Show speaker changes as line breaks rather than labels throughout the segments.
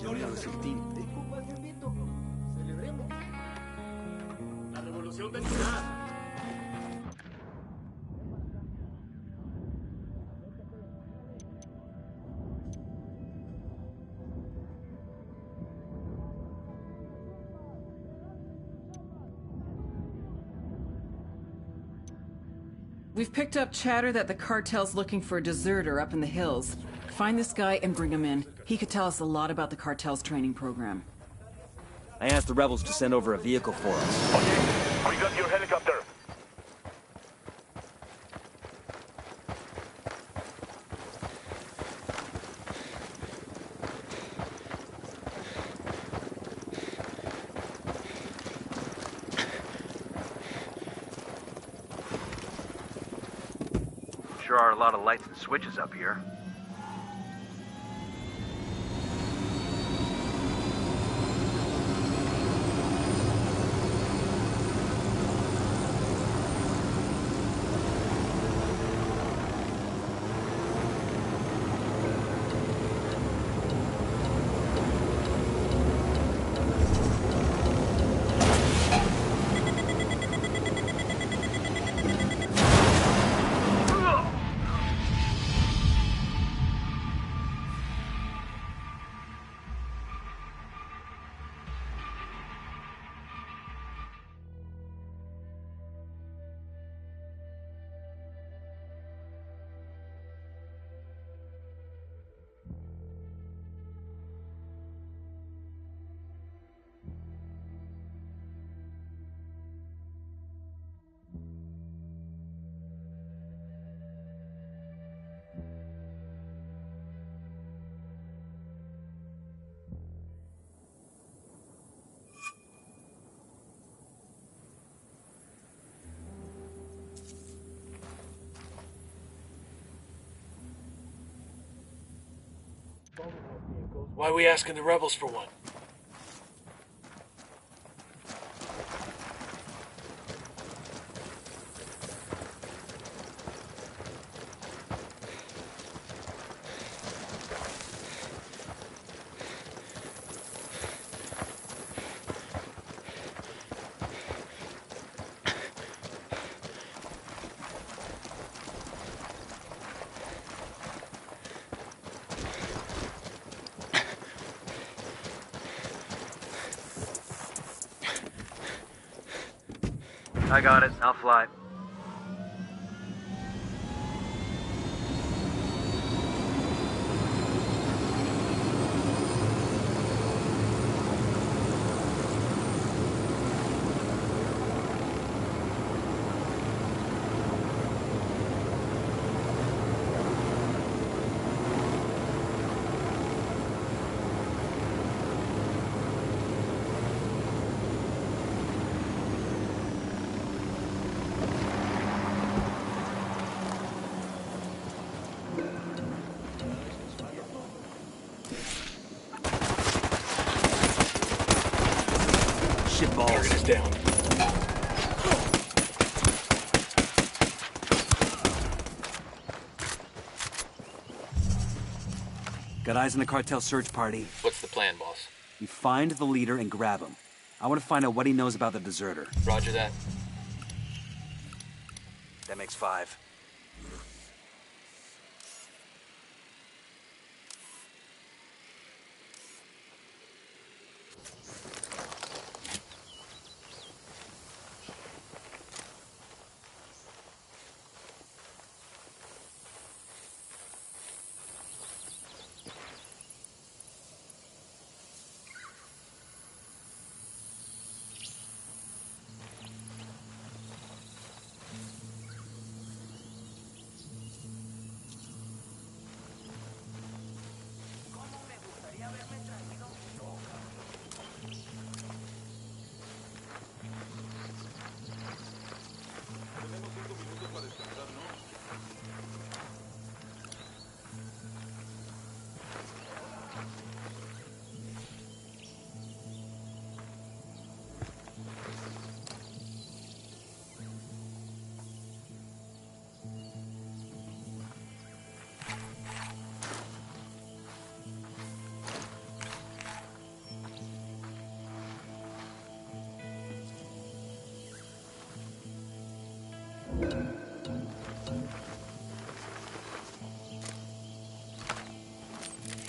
Ya olvidamos el team.
Celebremos.
La revolución vencerá.
We've picked up chatter that the cartel's looking for a deserter up in the hills. Find this guy and bring him in. He could tell us a lot about the cartel's training program.
I asked the rebels to send over a vehicle for us.
Okay, we got your helicopter.
Sure are a lot of lights and switches up here.
Why are we asking the rebels for one?
I got it. I'll fly.
Target is down.
Got eyes on the cartel search party.
What's the plan, boss?
We find the leader and grab him. I want to find out what he knows about the deserter.
Roger that.
That makes 5.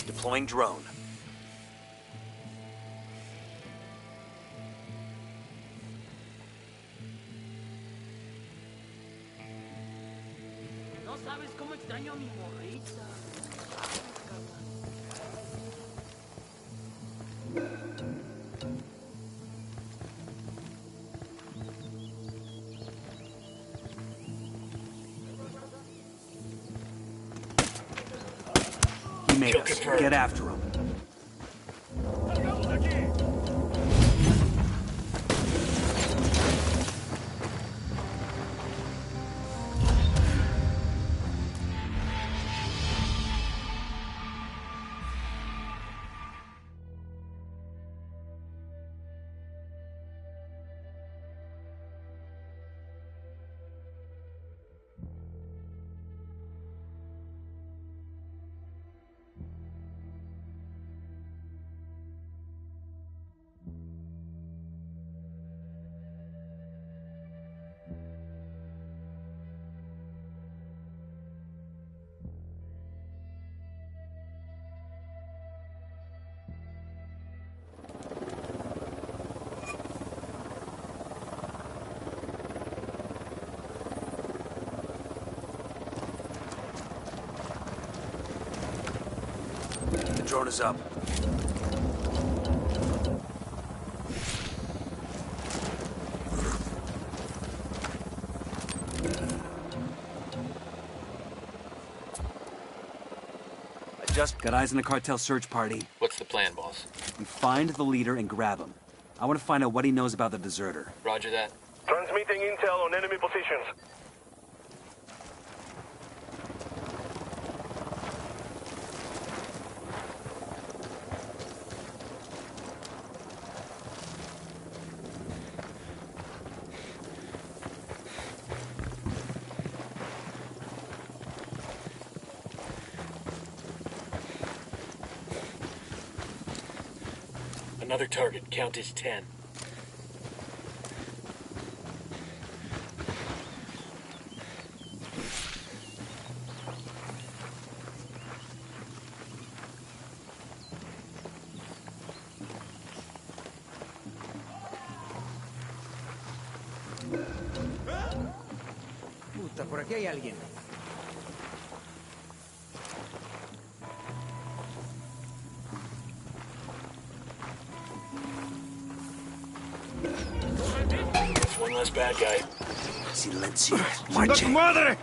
Deploying drone.
No sabes cómo extraño a mi morrita.
He made
Kill
us.
confirmed.
Get after him. The drone is up. I just got eyes on the cartel search party.
What's the plan, boss?
We find the leader and grab him. I want to find out what he knows about the deserter.
Roger that.
Transmitting intel on enemy positions.
Another target. Count is 10.
Puta, por aquí hay alguien.
That's one less bad guy.
Silencio.
¡Chinga tu madre!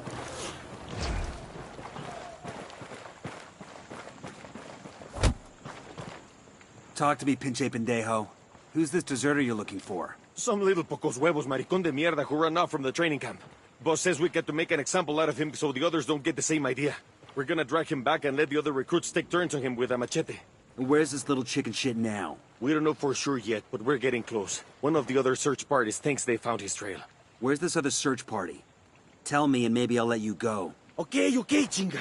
Talk to me, pinche pendejo. Who's this deserter you're looking for?
Some little pocos huevos maricón de mierda who ran off from the training camp. Boss says we get to make an example out of him so the others don't get the same idea. We're gonna drag him back and let the other recruits take turns on him with a machete.
And where's this little chicken shit now?
We don't know for sure yet, but we're getting close. One of the other search parties thinks they found his trail.
Where's this other search party? Tell me and maybe I'll let you go.
Okay, chinga.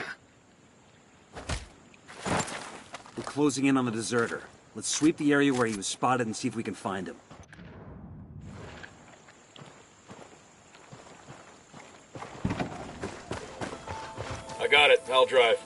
We're closing in on the deserter. Let's sweep the area where he was spotted and see if we can find him.
I got it. I'll drive.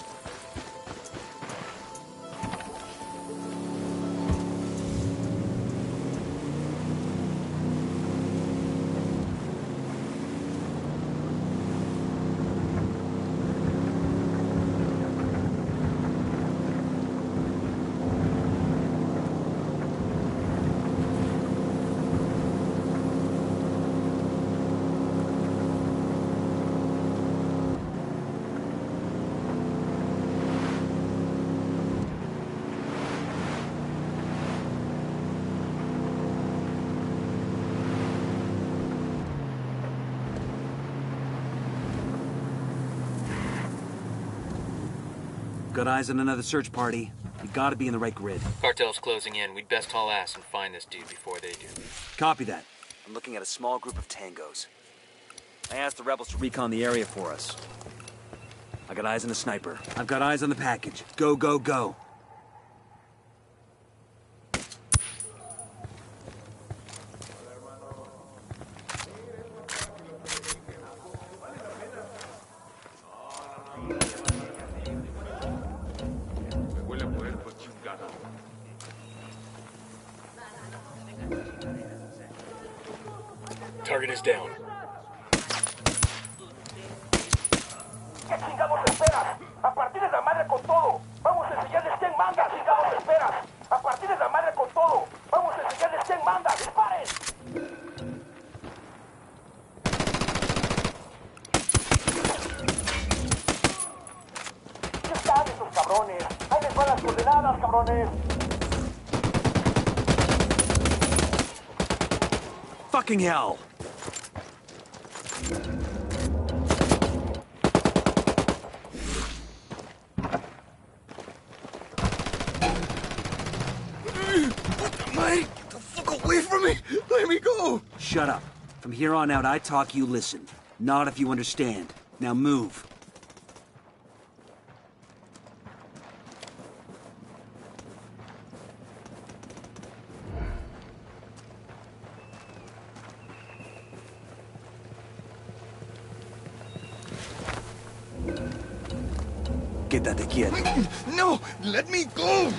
Got eyes on another search party. You gotta be in the right grid.
Cartel's closing in. We'd best haul ass and find this dude before they do.
Copy that. I'm looking at a small group of tangos. I asked the rebels to recon the area for us. I got eyes on the sniper. I've got eyes on the package. Go, go, go.
Target is down.
¿Qué chingados esperas? A partir de la madre con todo. Vamos a enseñarles quién manda. ¿Qué chingados esperas? A partir de la madre con todo. Vamos a enseñarles quién manda. ¡Disparen! ¿Qué están esos cabrones? Ahí les van las coordenadas, cabrones.
Fucking hell!
Mate, get the fuck away from me! Let me go!
Shut up. From here on out, I talk, you listen. Not if you understand. Now move. Quédate quieto.
No! Let me go!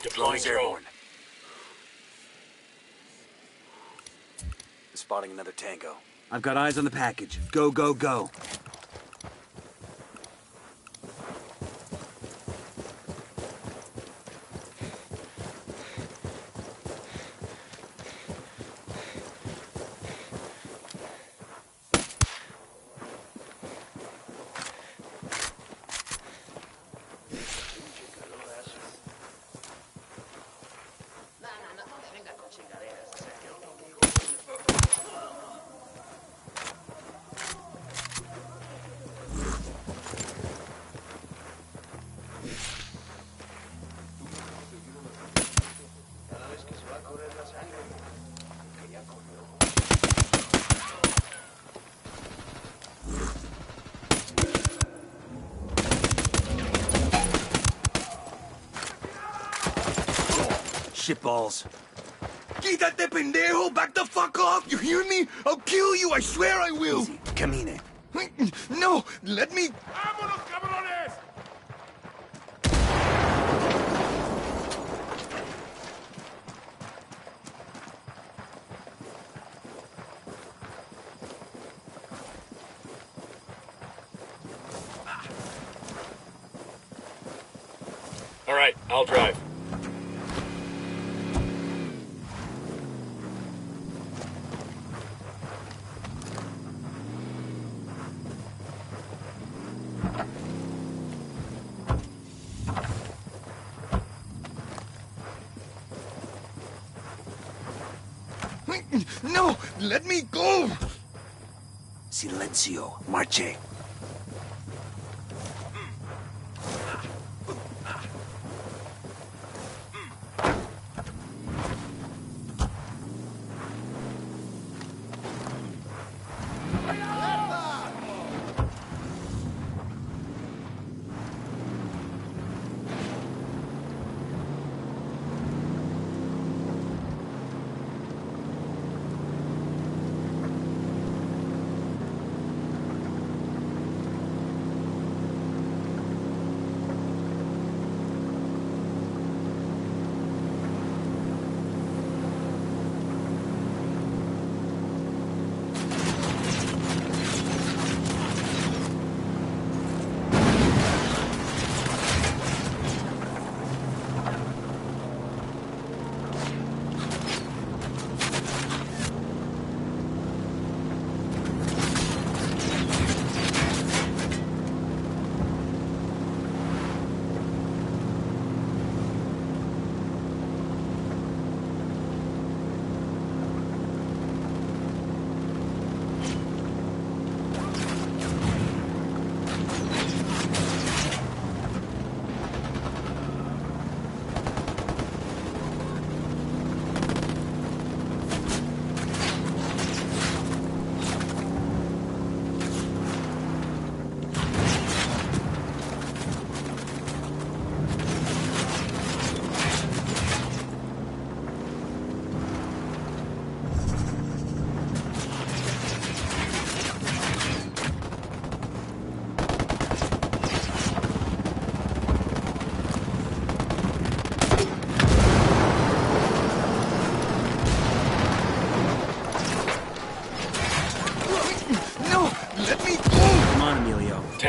Deploying drone.
Airborne. Spotting another tango. I've got eyes on the package. Go, go, go. Shitballs.
Quítate, pendejo! Back the fuck off! You hear me? I'll kill you! I swear I will!
Easy. Camine.
No! Let me...
¡Vámonos, cabrones!
All right, I'll drive.
No! Let me go!
Silencio. Marche.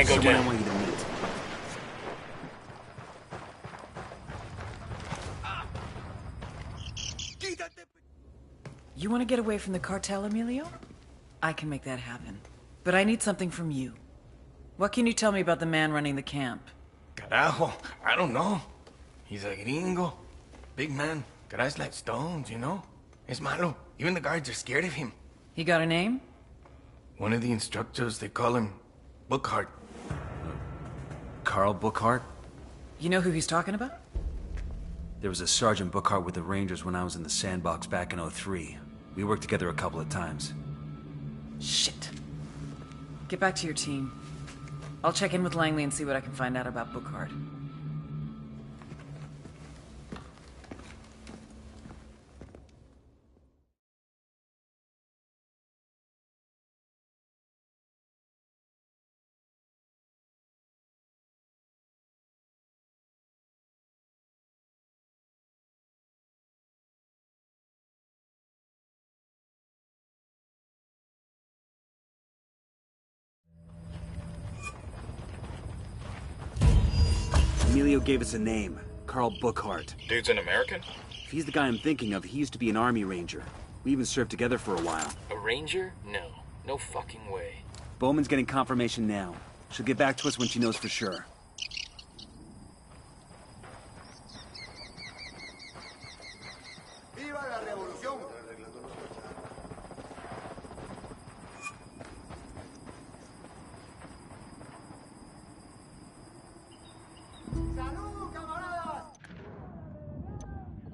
Tango
Someone I
down.
want you to meet.
You want to get away from the cartel, Emilio? I can make that happen. But I need something from you. What can you tell me about the man running the camp?
Carajo, I don't know. He's a gringo. Big man. Got eyes like stones, you know? Es malo. Even the guards are scared of him.
He got a name?
One of the instructors, they call him Bookhart.
Carl Bookhart?
You know who he's talking about?
There was a Sergeant Bookhart with the Rangers when I was in the sandbox back in '03. We worked together a couple of times.
Shit. Get back to your team. I'll check in with Langley and see what I can find out about Bookhart.
Emilio gave us a name. Carl Bookhart.
Dude's an American?
If he's the guy I'm thinking of, he used to be an Army Ranger. We even served together for a while.
A ranger? No. No fucking way.
Bowman's getting confirmation now. She'll get back to us when she knows for sure.
¡Viva la revolución!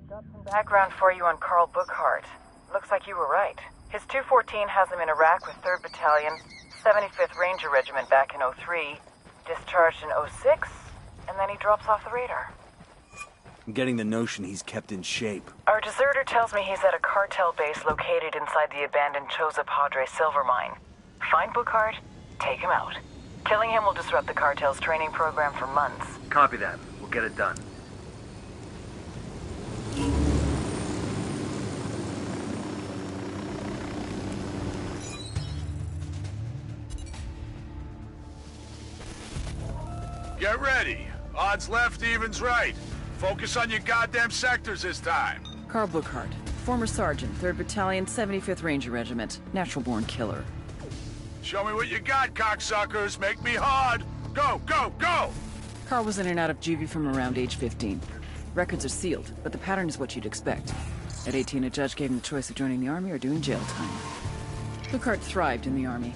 Got some background for you on Carl Bookhart. Looks like you were right. His 214 has him in Iraq with 3rd Battalion, 75th Ranger Regiment back in '03, discharged in '06, and then he drops off the radar.
I'm getting the notion he's kept in shape.
Our deserter tells me he's at a cartel base located inside the abandoned Choza Padre silver mine. Find Bookhart, take him out. Killing him will disrupt the cartel's training program for months.
Copy that. We'll get it done.
Get ready. Odds left, evens right. Focus on your goddamn sectors this time.
Carl Bookhart, former sergeant, 3rd Battalion, 75th Ranger Regiment, natural-born killer.
Show me what you got, cocksuckers. Make me hard. Go, go, go!
Carl was in and out of juvie from around age 15. Records are sealed, but the pattern is what you'd expect. At 18, a judge gave him the choice of joining the Army or doing jail time. Bookhart thrived in the Army.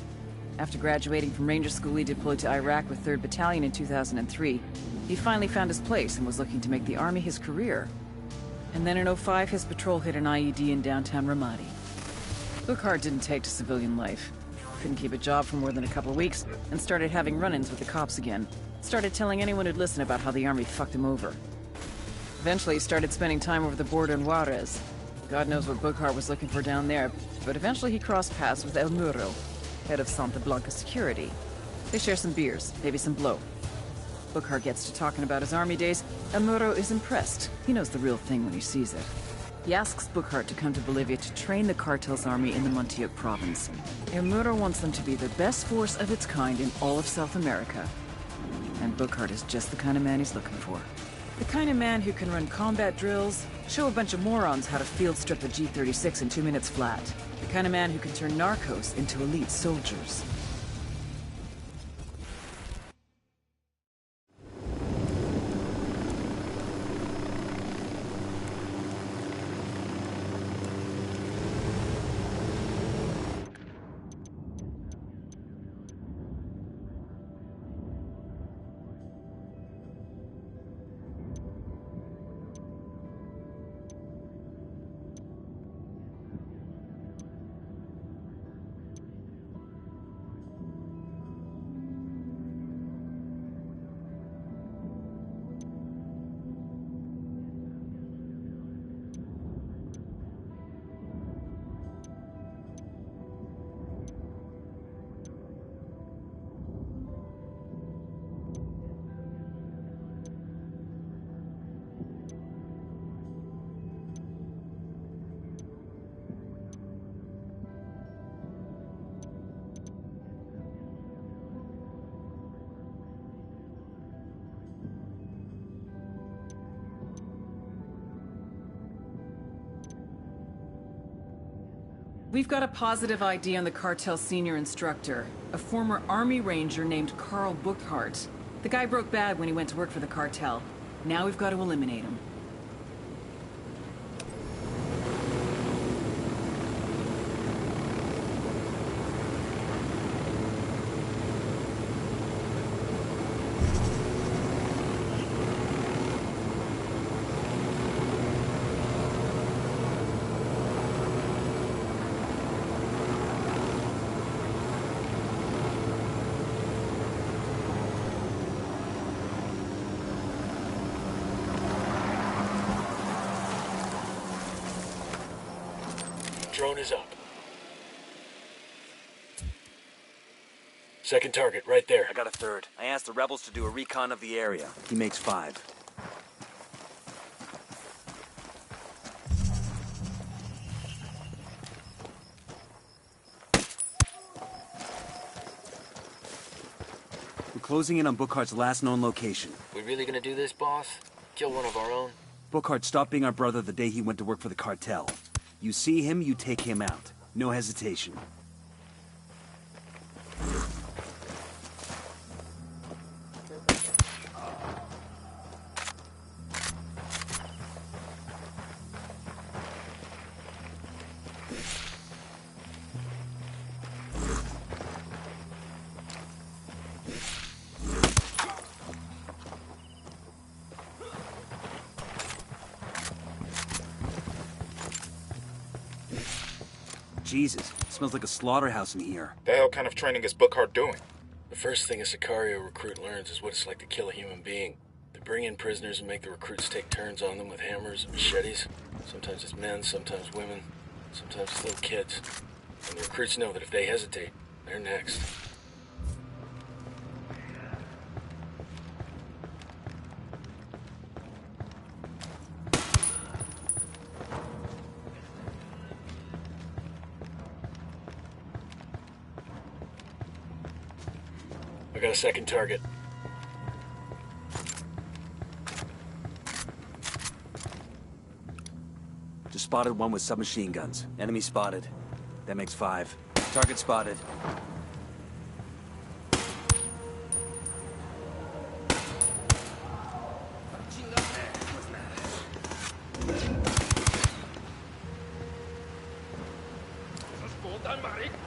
After graduating from Ranger School, he deployed to Iraq with 3rd Battalion in 2003. He finally found his place and was looking to make the Army his career. And then in '05, his patrol hit an IED in downtown Ramadi. Bookhart didn't take to civilian life. Couldn't keep a job for more than a couple of weeks, and started having run-ins with the cops again. Started telling anyone who'd listen about how the Army fucked him over. Eventually, he started spending time over the border in Juarez. God knows what Bookhart was looking for down there, but eventually he crossed paths with El Muro, head of Santa Blanca Security. They share some beers, maybe some blow. Bookhart gets to talking about his Army days. El Muro is impressed. He knows the real thing when he sees it. He asks Bookhart to come to Bolivia to train the cartel's army in the Montioc province. El Muro wants them to be the best force of its kind in all of South America. And Bookhart is just the kind of man he's looking for. The kind of man who can run combat drills, show a bunch of morons how to field strip a G-36 in 2 minutes flat. The kind of man who can turn narcos into elite soldiers. We've got a positive ID on the cartel senior instructor, a former Army Ranger named Carl Burkhart. The guy broke bad when he went to work for the cartel. Now we've got to eliminate him.
Drone is up. Second target, right there.
I got a third. I asked the rebels to do a recon of the area. He makes 5. We're closing in on Bookhart's last known location.
We really gonna do this, boss? Kill one of our own?
Bookhart stopped being our brother the day he went to work for the cartel. You see him, you take him out. No hesitation. Jesus, it smells like a slaughterhouse in here.
The hell kind of training is Burkhart doing?
The first thing a Sicario recruit learns is what it's like to kill a human being. They bring in prisoners and make the recruits take turns on them with hammers and machetes. Sometimes it's men, sometimes women, sometimes it's little kids. And the recruits know that if they hesitate, they're next. I got a second target.
Just spotted one with submachine guns. Enemy spotted. That makes 5. Target spotted.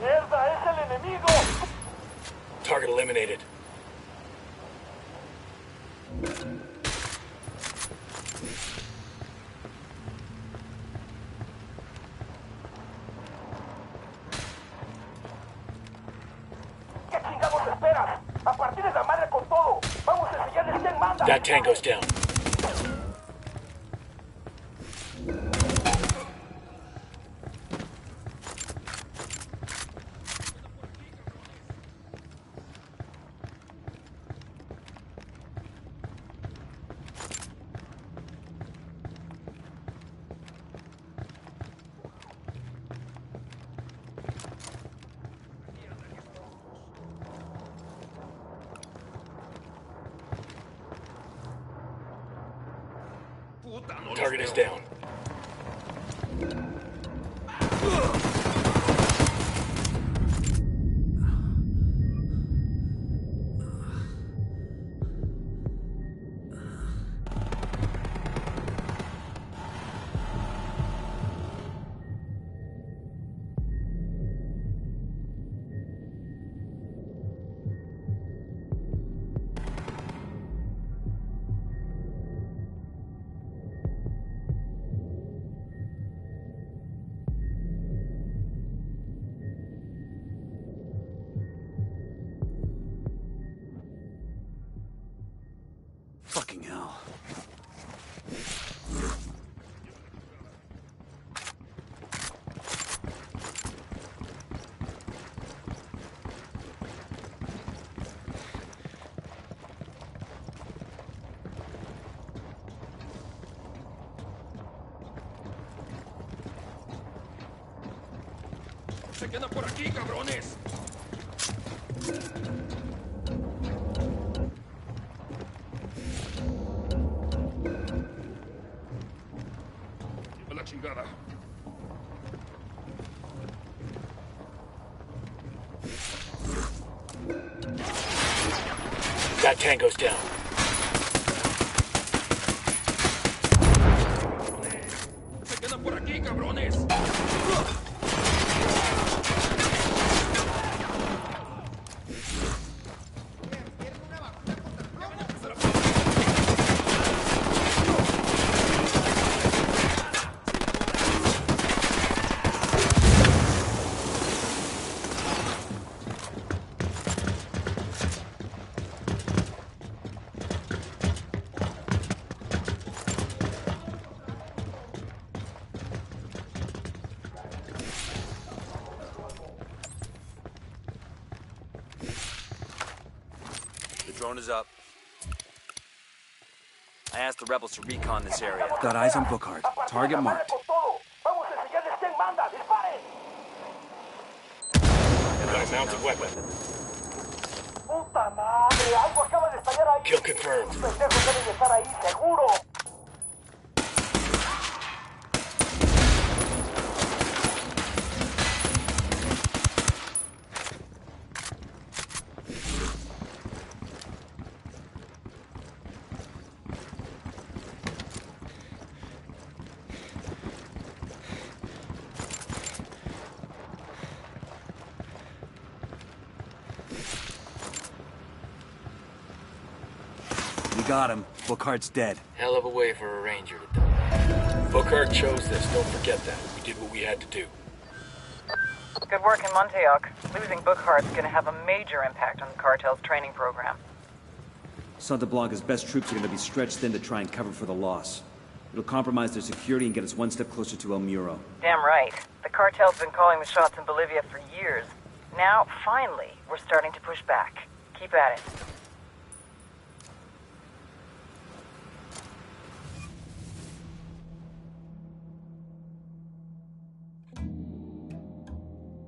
¡Mierda, es el enemigo!
Target eliminated.
¿Qué chingados esperas? A partir de la madre con todo. Vamos a enseñarles quién manda.
That tango's down. Target is down.
Fucking hell.
¡Se quedan por aquí, cabrones! Lleva la chingada.
got tangos down.
¡Se quedan por aquí, cabrones!
Drone is up. I asked the rebels to recon this area. Got eyes on Bookhart. Target marked.
Got a mounted weapon.
Puta madre, algo acaba de estallar ahí.
Kill confirmed.
Pendejos deben de estar ahí, seguro.
Got him. Bookhart's dead.
Hell of a way for a ranger to die. Bookhart chose this, don't forget that. We did what we had to do.
Good work in Montauk. Losing Bookhart's gonna have a major impact on the cartel's training program.
Santa Blanca's best troops are gonna be stretched thin to try and cover for the loss. It'll compromise their security and get us one step closer to El Muro.
Damn right. The cartel's been calling the shots in Bolivia for years. Now, finally, we're starting to push back. Keep at it.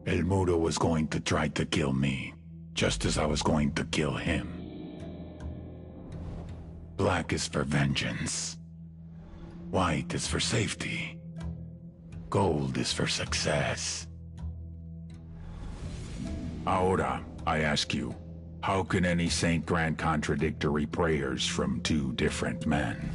El Muro was going to try to kill me, just as I was going to kill him. Black is for vengeance. White is for safety. Gold is for success. Ahora, I ask you, how can any saint grant contradictory prayers from two different men?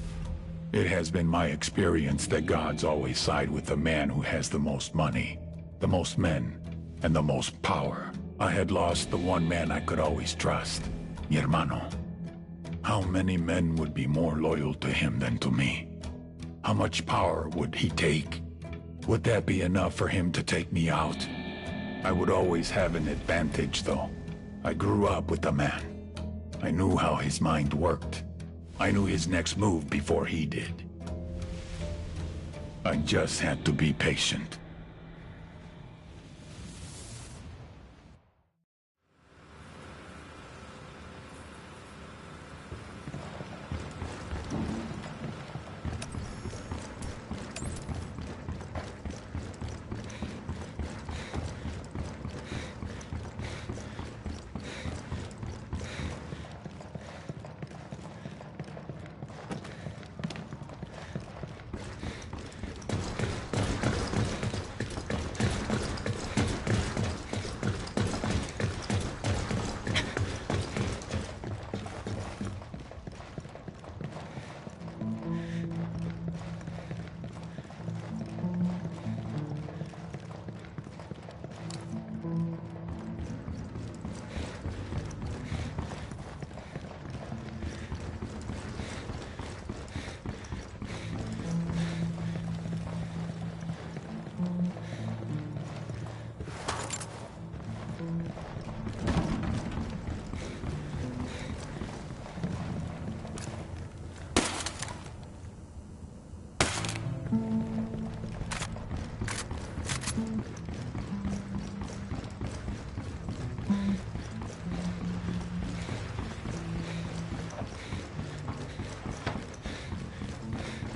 It has been my experience that gods always side with the man who has the most money, the most men, and the most power. I had lost the one man I could always trust, mi hermano. How many men would be more loyal to him than to me? How much power would he take? Would that be enough for him to take me out? I would always have an advantage, though. I grew up with the man. I knew how his mind worked. I knew his next move before he did. I just had to be patient.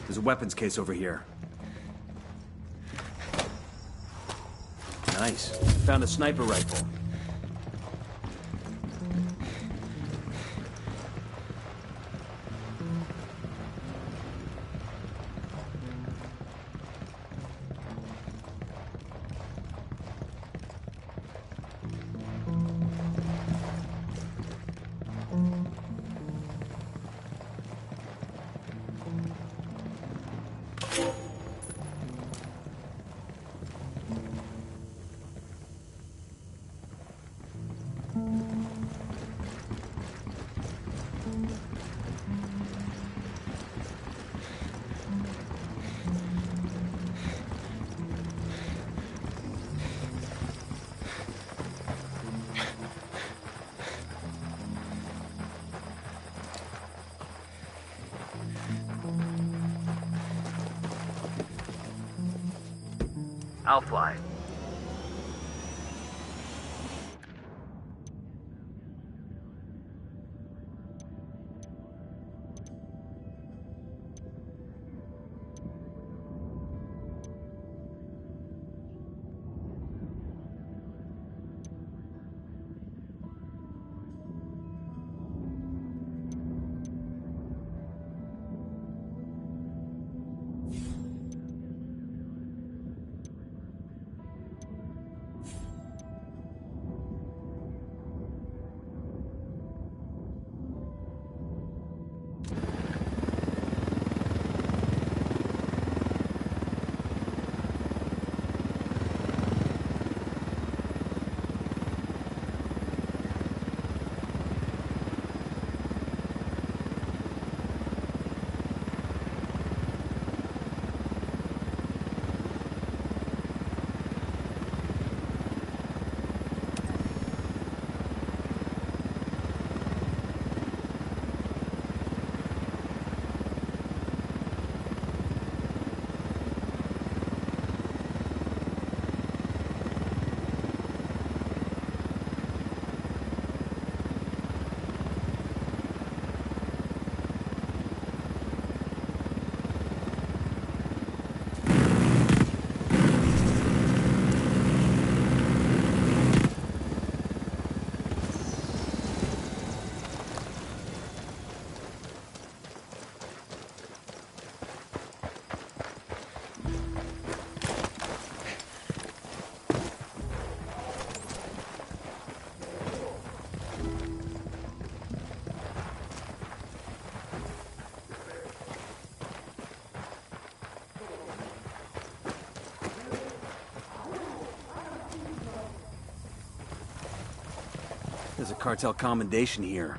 There's a weapons case over here. Nice. Found a sniper rifle.
I'll fly.
There's a cartel commendation here.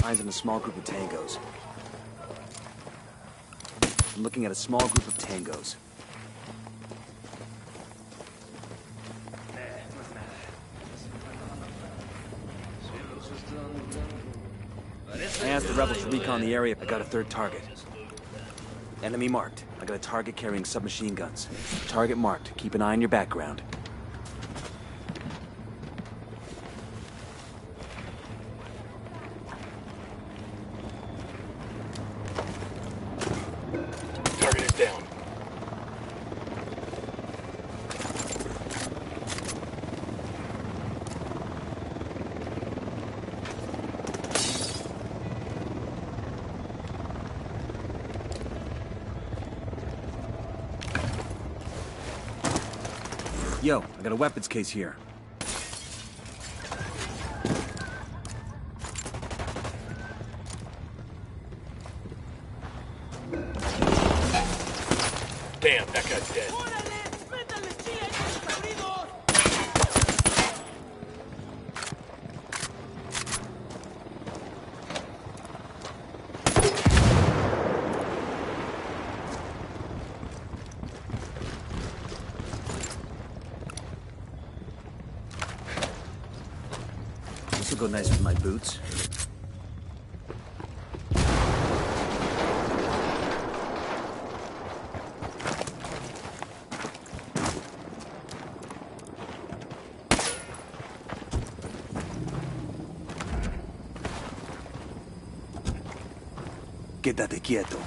Eyes on a small group of tangos. I'm looking at a small group of tangos. I asked the rebels to recon the area. I got a third target. Enemy marked. I got a target carrying submachine guns. Target marked. Keep an eye on your background.
Target is down.
Yo, I got a weapons case here.
Damn, that guy's dead.
This will go nice with my boots. Quédate quieto.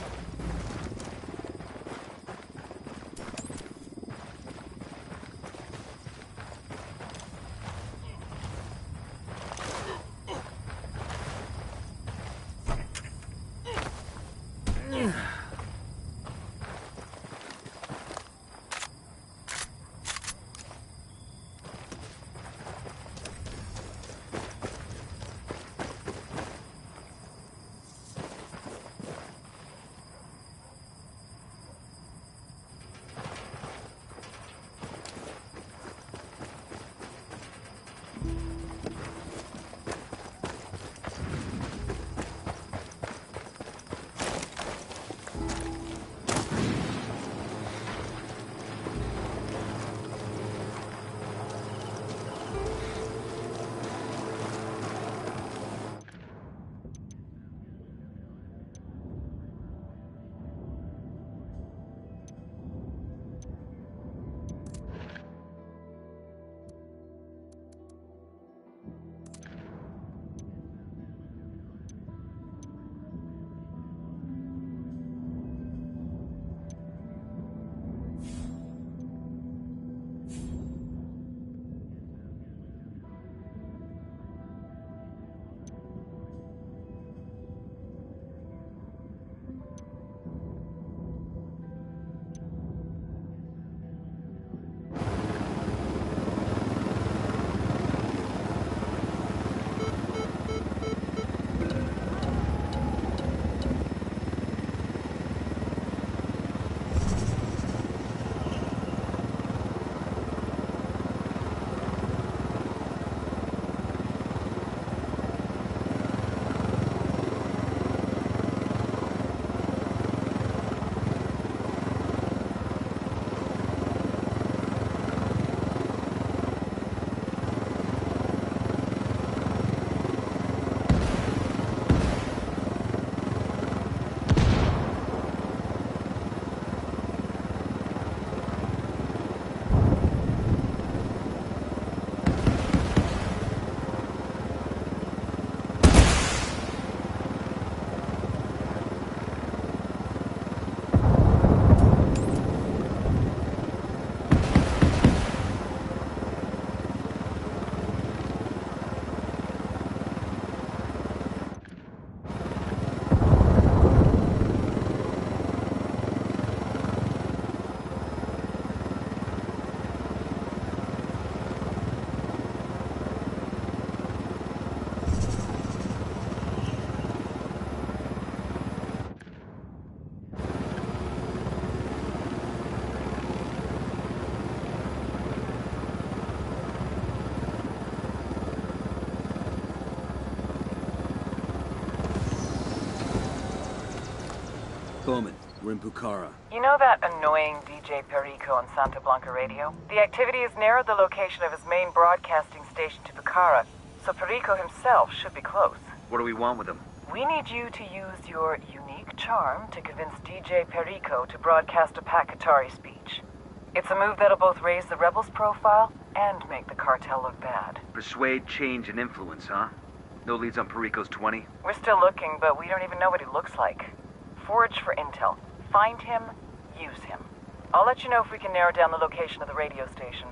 Bowman. We're in Pucara.
You know that annoying DJ Perico on Santa Blanca radio? The activity has narrowed the location of his main broadcasting station to Pucara, so Perico himself should be close.
What do we want with him?
We need you to use your unique charm to convince DJ Perico to broadcast a Pakatari speech. It's a move that'll both raise the rebels' profile and make the cartel look bad.
Persuade, change, and influence, huh? No leads on Perico's 20?
We're still looking, but we don't even know what he looks like. Forage for intel. Find him, use him. I'll let you know if we can narrow down the location of the radio station.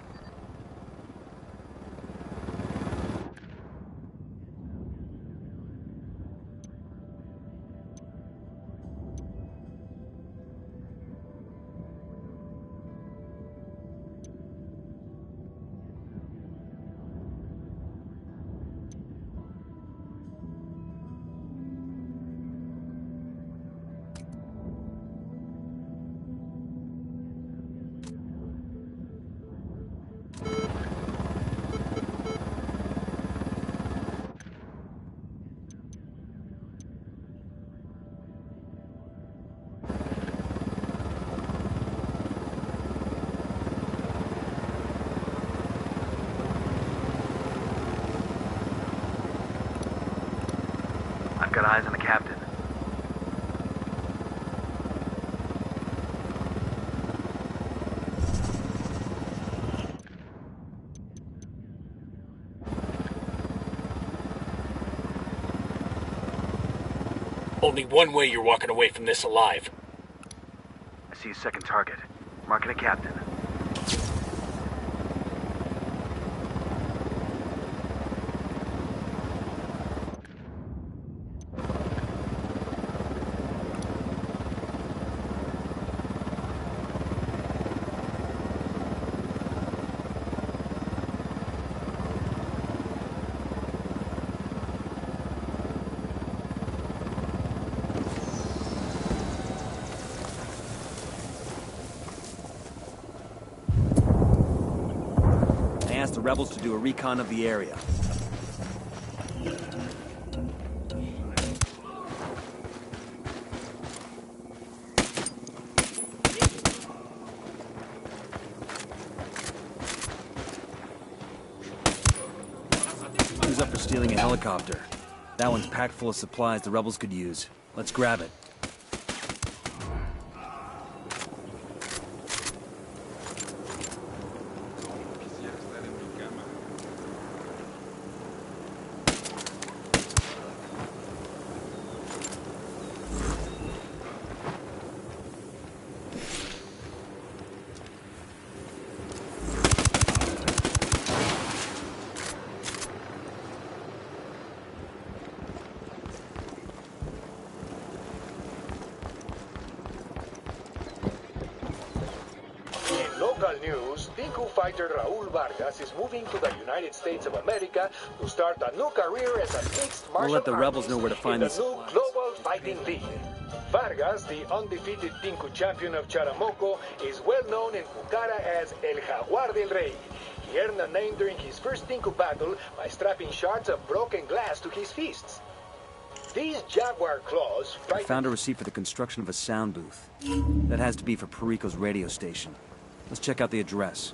Got eyes on the captain.
Only one way you're walking away from this alive.
I see a second target. Marking a captain.
The rebels to do a recon of the area. Who's up for stealing a helicopter? That one's packed full of supplies the rebels could use. Let's grab it.
Local news, Tinku fighter Raul Vargas is moving to the United States of America to start a new career as a mixed martial
We'll let the rebels know where to find
the
these
new
supplies.
Global Fighting League. Vargas, the undefeated Tinku champion of Charamoco, is well known in Pucara as El Jaguar del Rey. He earned a name during his first Tinku battle by strapping shards of broken glass to his fists. These jaguar claws...
I found a receipt for the construction of a sound booth. That has to be for Perico's radio station. Let's check out the address.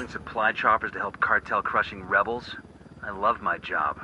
Building supply choppers to help cartel crushing rebels? I love my job.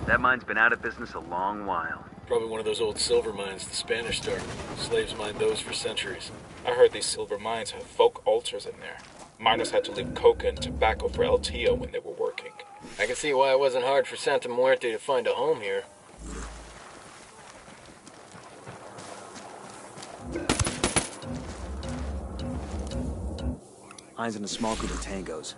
That mine's been out of business a long while.
Probably one of those old silver mines the Spanish started. Slaves mined those for centuries.
I heard these silver mines have folk altars in there. Miners had to leave coca and tobacco for El Tio when they were working.
I can see why it wasn't hard for Santa Muerte to find a home here.
Eyes on a small group of tangos.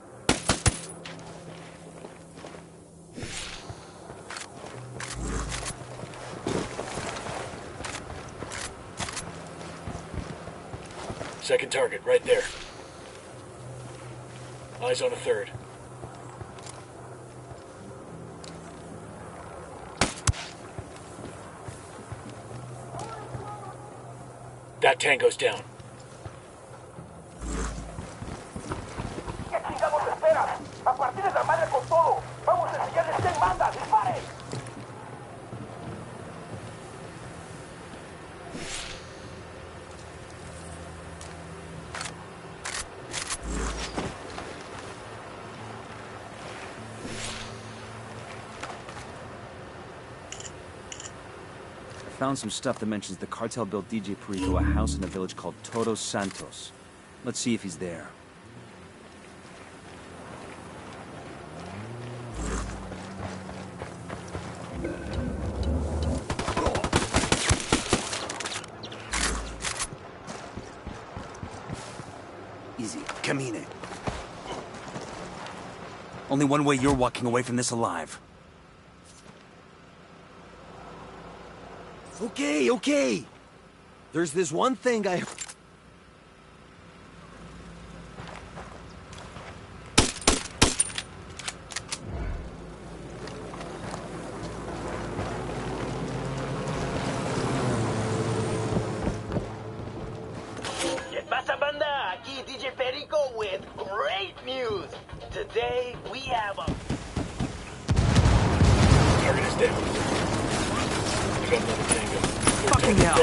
Second target, right there. Eyes on a third. That tango's down.
¿Qué chingados esperas? A partir de la madre con todo. Vamos a enseñarles quién manda. ¡Disparen!
Found some stuff that mentions the cartel built DJ Perico a house in a village called Todos Santos. Let's see if he's there. Easy. Camine. Only one way you're walking away from this alive.
Okay, okay. There's this one thing I...
¿Qué pasa, banda? Aquí DJ Perico with great news. Today we have a...
Target is down. We got another tango.
Fucking hell!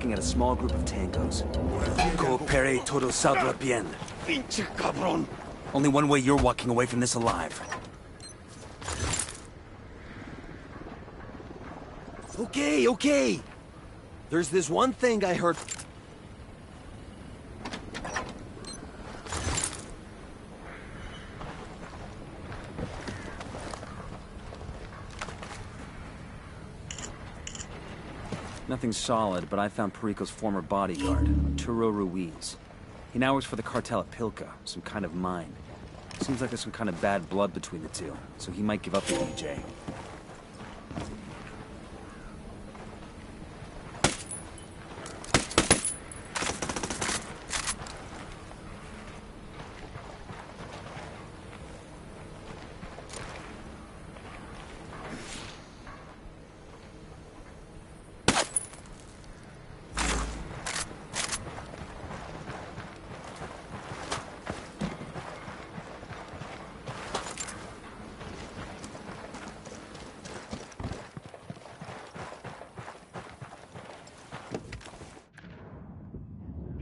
looking at a small group of tangos. Coopere todo saldrá bien.
Pinche cabrón.
Only one way you're walking away from this alive.
Okay, okay. There's this one thing I heard.
Nothing solid, but I found Perico's former bodyguard, Arturo Ruiz. He now works for the cartel at Pilca, some kind of mine. Seems like there's some kind of bad blood between the two, so he might give up the DJ.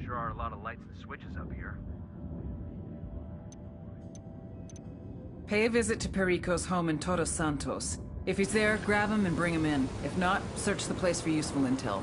Sure are a lot of lights and switches up here.
Pay a visit to Perico's home in Todos Santos. If he's there, grab him and bring him in. If not, search the place for useful intel.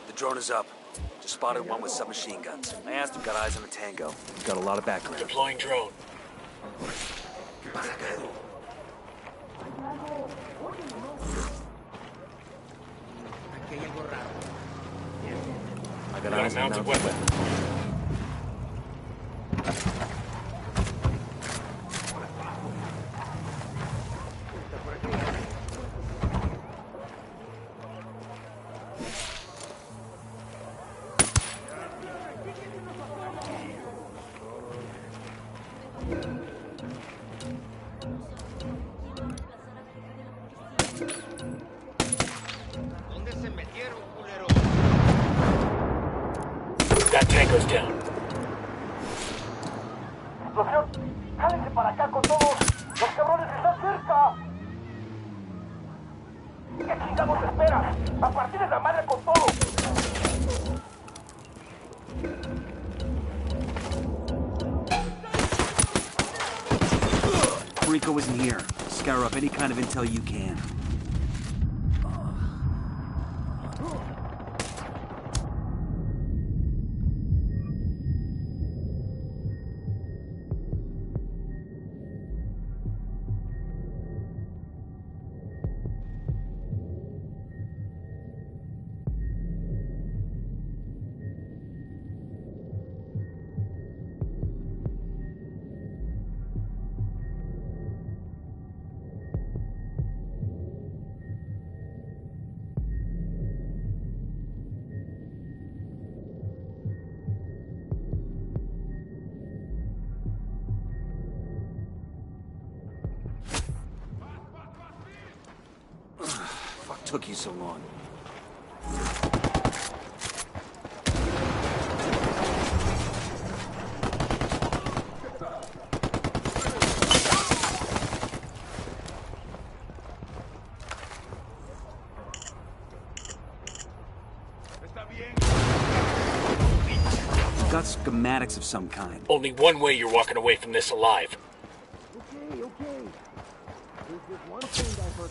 The drone is up. Just spotted one with submachine guns. I asked him, got eyes on the tango. He's got a lot of background.
Deploying drone.
I got eyes on the mounted weapon.
That tango's down.
Explosión. Jálense para acá con todos. Los cabrones están cerca. ¿Qué chingados esperas? A partir de la madre con todo.
Perico isn't here. Scour up any kind of intel you can. Fuck took you so long? We've got schematics of some kind.
Only one way you're walking away from this alive.
Okay, okay. There's just one thing I've heard.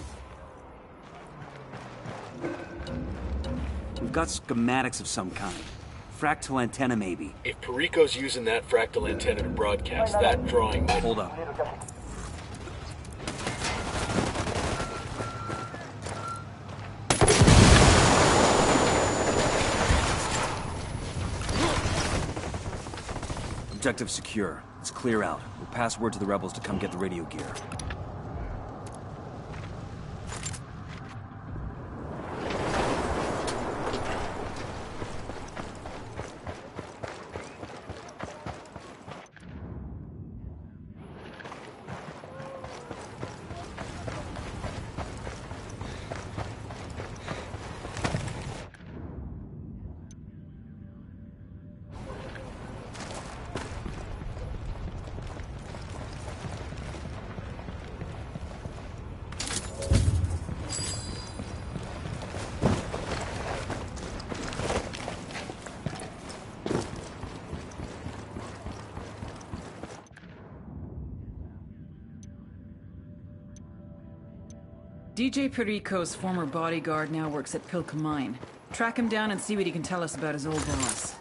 We've got schematics of some kind. Fractal antenna, maybe.
If Perico's using that fractal antenna to broadcast, that drawing might...
Hold up. Objective secure. Let's clear out. We'll pass word to the rebels to come get the radio gear.
DJ Perico's former bodyguard now works at Pilka Mine. Track him down and see what he can tell us about his old boss.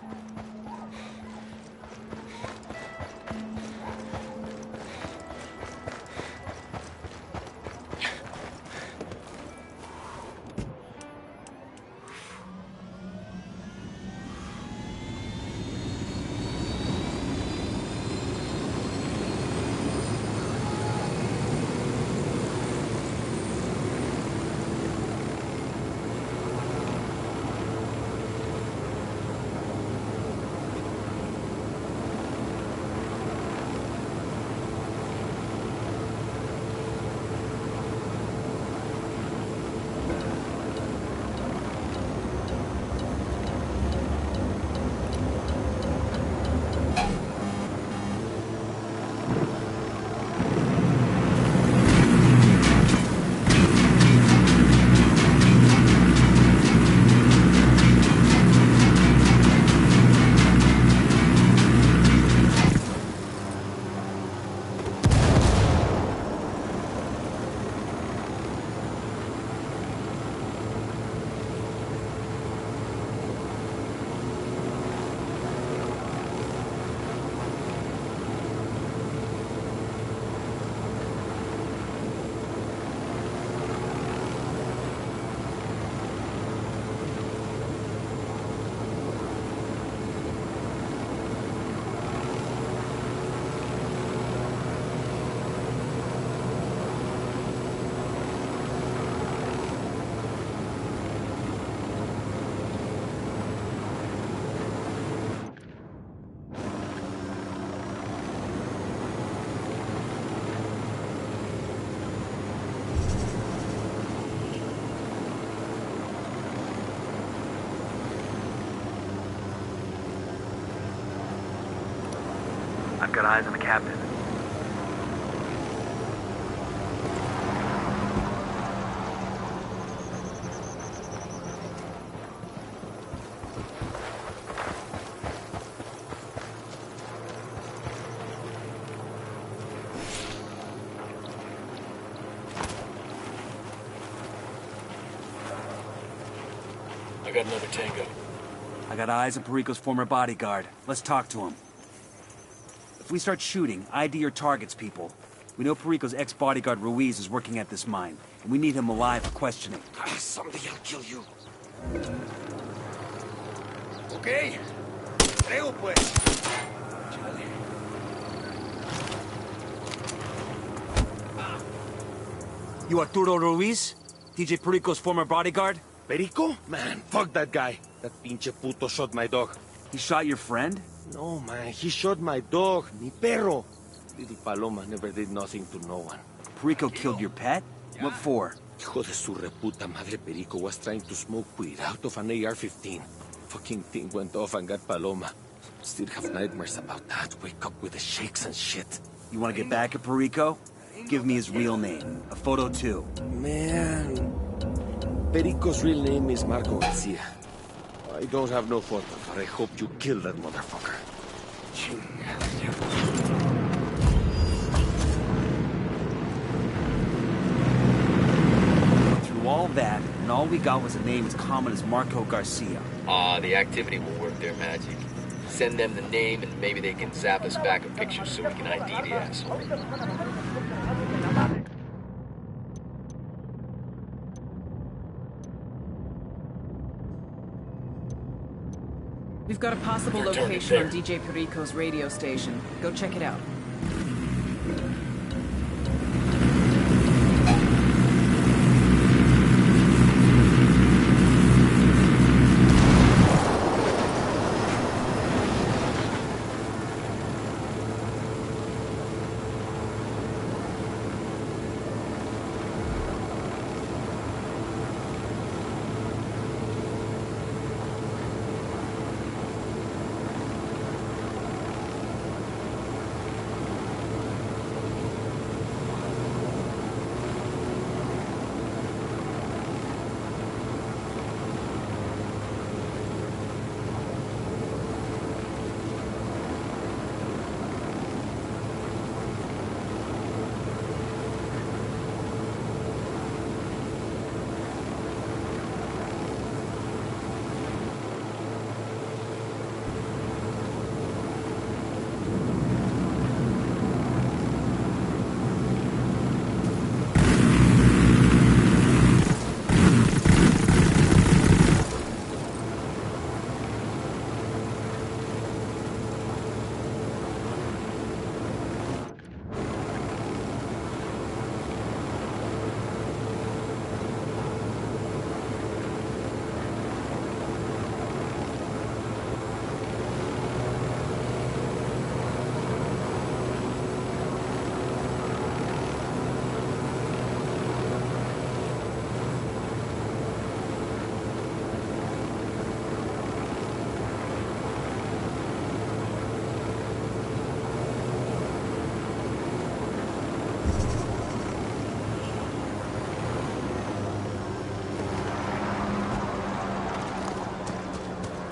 I've got eyes on the captain.
I got another tango.
I got eyes on Perico's former bodyguard. Let's talk to him. If we start shooting, ID your targets, people. We know Perico's ex-bodyguard Ruiz is working at this mine, and we need him alive for questioning.
Someday I'll kill you. Okay. Traigo pues. Chale.
You Arturo Ruiz? DJ Perico's former bodyguard?
Perico? Man, fuck that guy. That pinche puto shot my dog.
He shot your friend?
No, man, he shot my dog, mi perro. Little Paloma never did nothing to no one.
Perico killed your pet? What for?
Hijo de su reputa madre, Perico was trying to smoke weed out of an AR-15. Fucking thing went off and got Paloma. Still have nightmares about that. Wake up with the shakes and shit.
You want to get back at Perico? Give me his real name. A photo, too.
Man... Perico's real name is Marco Garcia. I don't have no photo, but I hope you kill that motherfucker.
Through all that, and all we got was a name as common as Marco Garcia.
The activity will work their magic. Send them the name and maybe they can zap us back a picture so we can ID the asshole.
We've got a possible location on DJ Perico's radio station. Go check it out.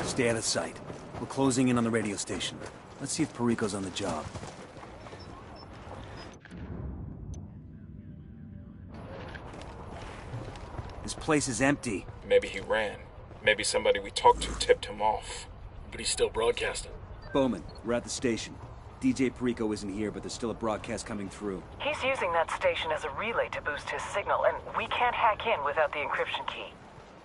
Stay out of sight. We're closing in on the radio station. Let's see if Perico's on the job. This place is empty.
Maybe he ran. Maybe somebody we talked to tipped him off.
But he's still broadcasting.
Bowman, we're at the station. DJ Perico isn't here, but there's still a broadcast coming through.
He's using that station as a relay to boost his signal, and we can't hack in without the encryption key.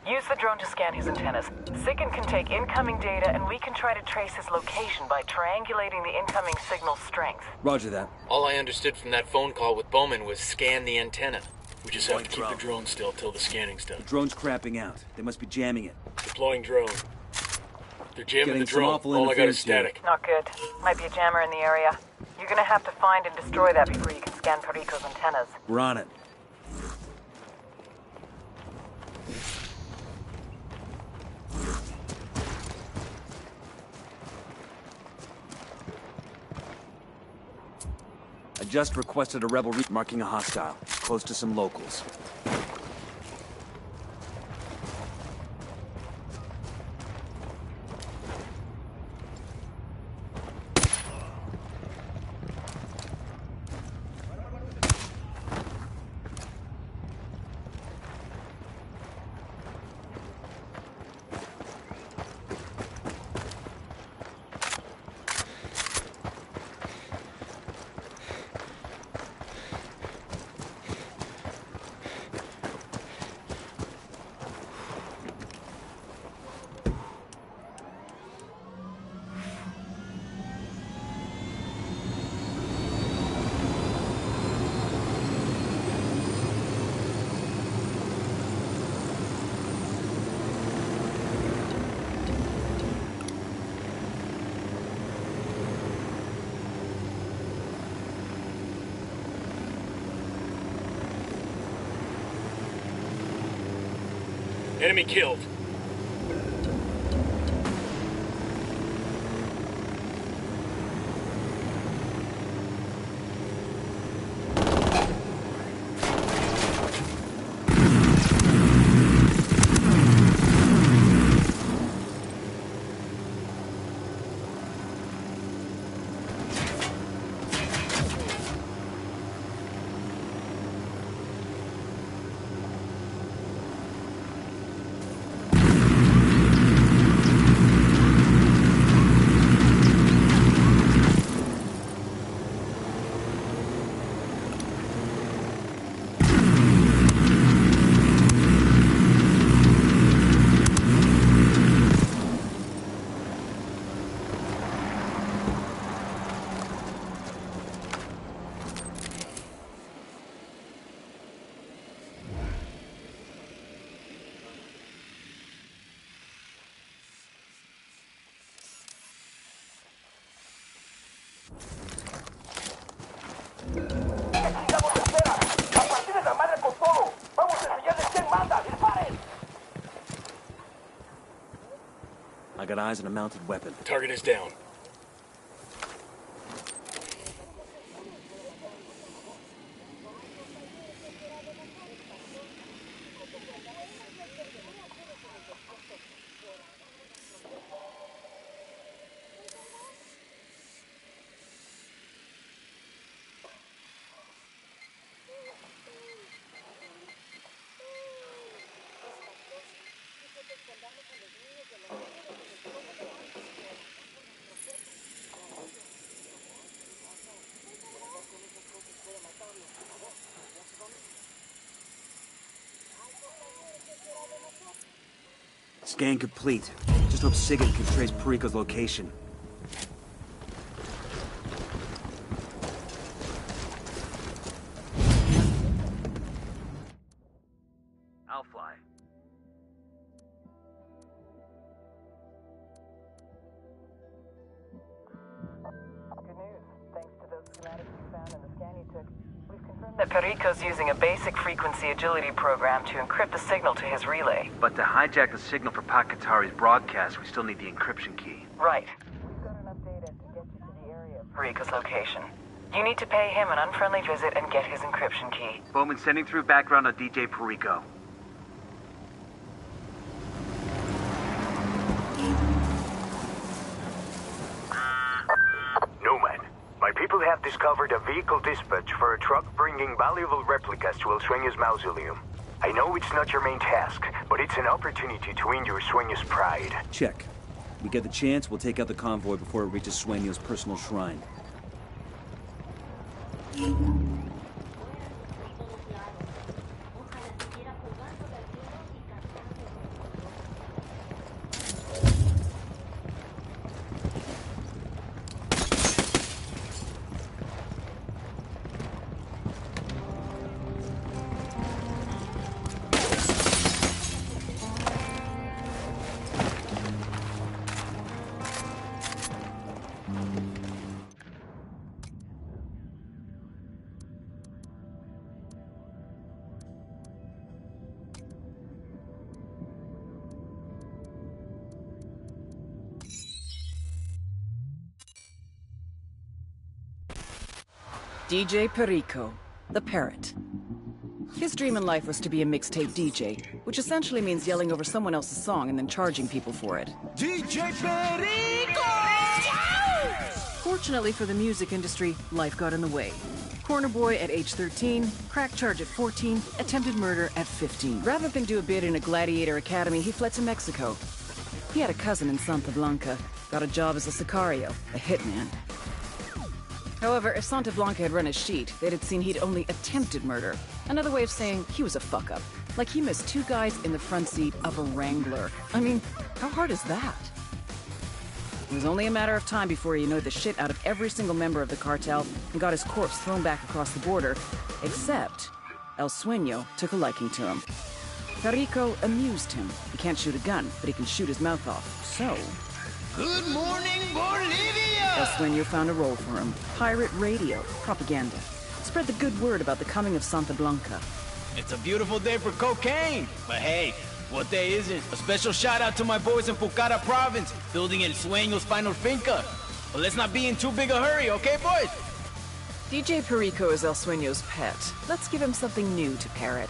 Use the drone to scan his antennas. Sicken can take incoming data, and we can try to trace his location by triangulating the incoming signal's strength.
Roger that.
All I understood from that phone call with Bowman was scan the antenna.
We just have to keep the drone still till the scanning's done.
The drone's crapping out. They must be jamming it.
Deploying drone. They're jamming the
some
drone.
awful
All I got is
interference
static.
Not good. Might be a jammer in the area. You're gonna have to find and destroy that before you can scan Perico's antennas.
We're on it. I just requested a rebel marking a hostile, close to some locals.
Enemy killed.
I got eyes on a mounted weapon.
Target is down.
Scan complete. Just hope Sigan can trace Perico's location.
I'll fly.
Good news. Thanks to those schematics you found and the scan you took, we've confirmed that Perico's using a basic frequency agility program to encrypt the signal to his relay.
But to hijack the signal for Pakatari's broadcast, we still need the encryption key.
Right. We've got enough data to get you to the area of Perico's location. You need to pay him an unfriendly visit and get his encryption key.
Bowman sending through background on DJ Perico.
Newman, my people have discovered a vehicle dispatch for a truck bringing valuable replicas to El Sueño's mausoleum. I know it's not your main task, but it's an opportunity to win your Sueño's pride.
Check. We get the chance, we'll take out the convoy before it reaches Sueño's personal shrine.
DJ Perico, the Parrot. His dream in life was to be a mixtape DJ, which essentially means yelling over someone else's song and then charging people for it.
DJ Perico!
Fortunately for the music industry, life got in the way. Corner boy at age 13, crack charge at 14, attempted murder at 15. Rather than do a bid in a gladiator academy, he fled to Mexico. He had a cousin in Santa Blanca, got a job as a sicario, a hitman. However, if Santa Blanca had run a sheet, they'd have seen he'd only attempted murder. Another way of saying he was a fuck-up. Like he missed 2 guys in the front seat of a Wrangler. I mean, how hard is that? It was only a matter of time before he annoyed the shit out of every single member of the cartel and got his corpse thrown back across the border, except El Sueño took a liking to him. Perico amused him. He can't shoot a gun, but he can shoot his mouth off. So...
Good morning, Bolivia!
El Sueño found a role for him. Pirate radio, propaganda. Spread the good word about the coming of Santa Blanca.
It's a beautiful day for cocaine. But hey, what day isn't? A special shout out to my boys in Pucara province, building El Sueño's final finca. But let's not be in too big a hurry, okay, boys?
DJ Perico is El Sueño's pet. Let's give him something new to parrot.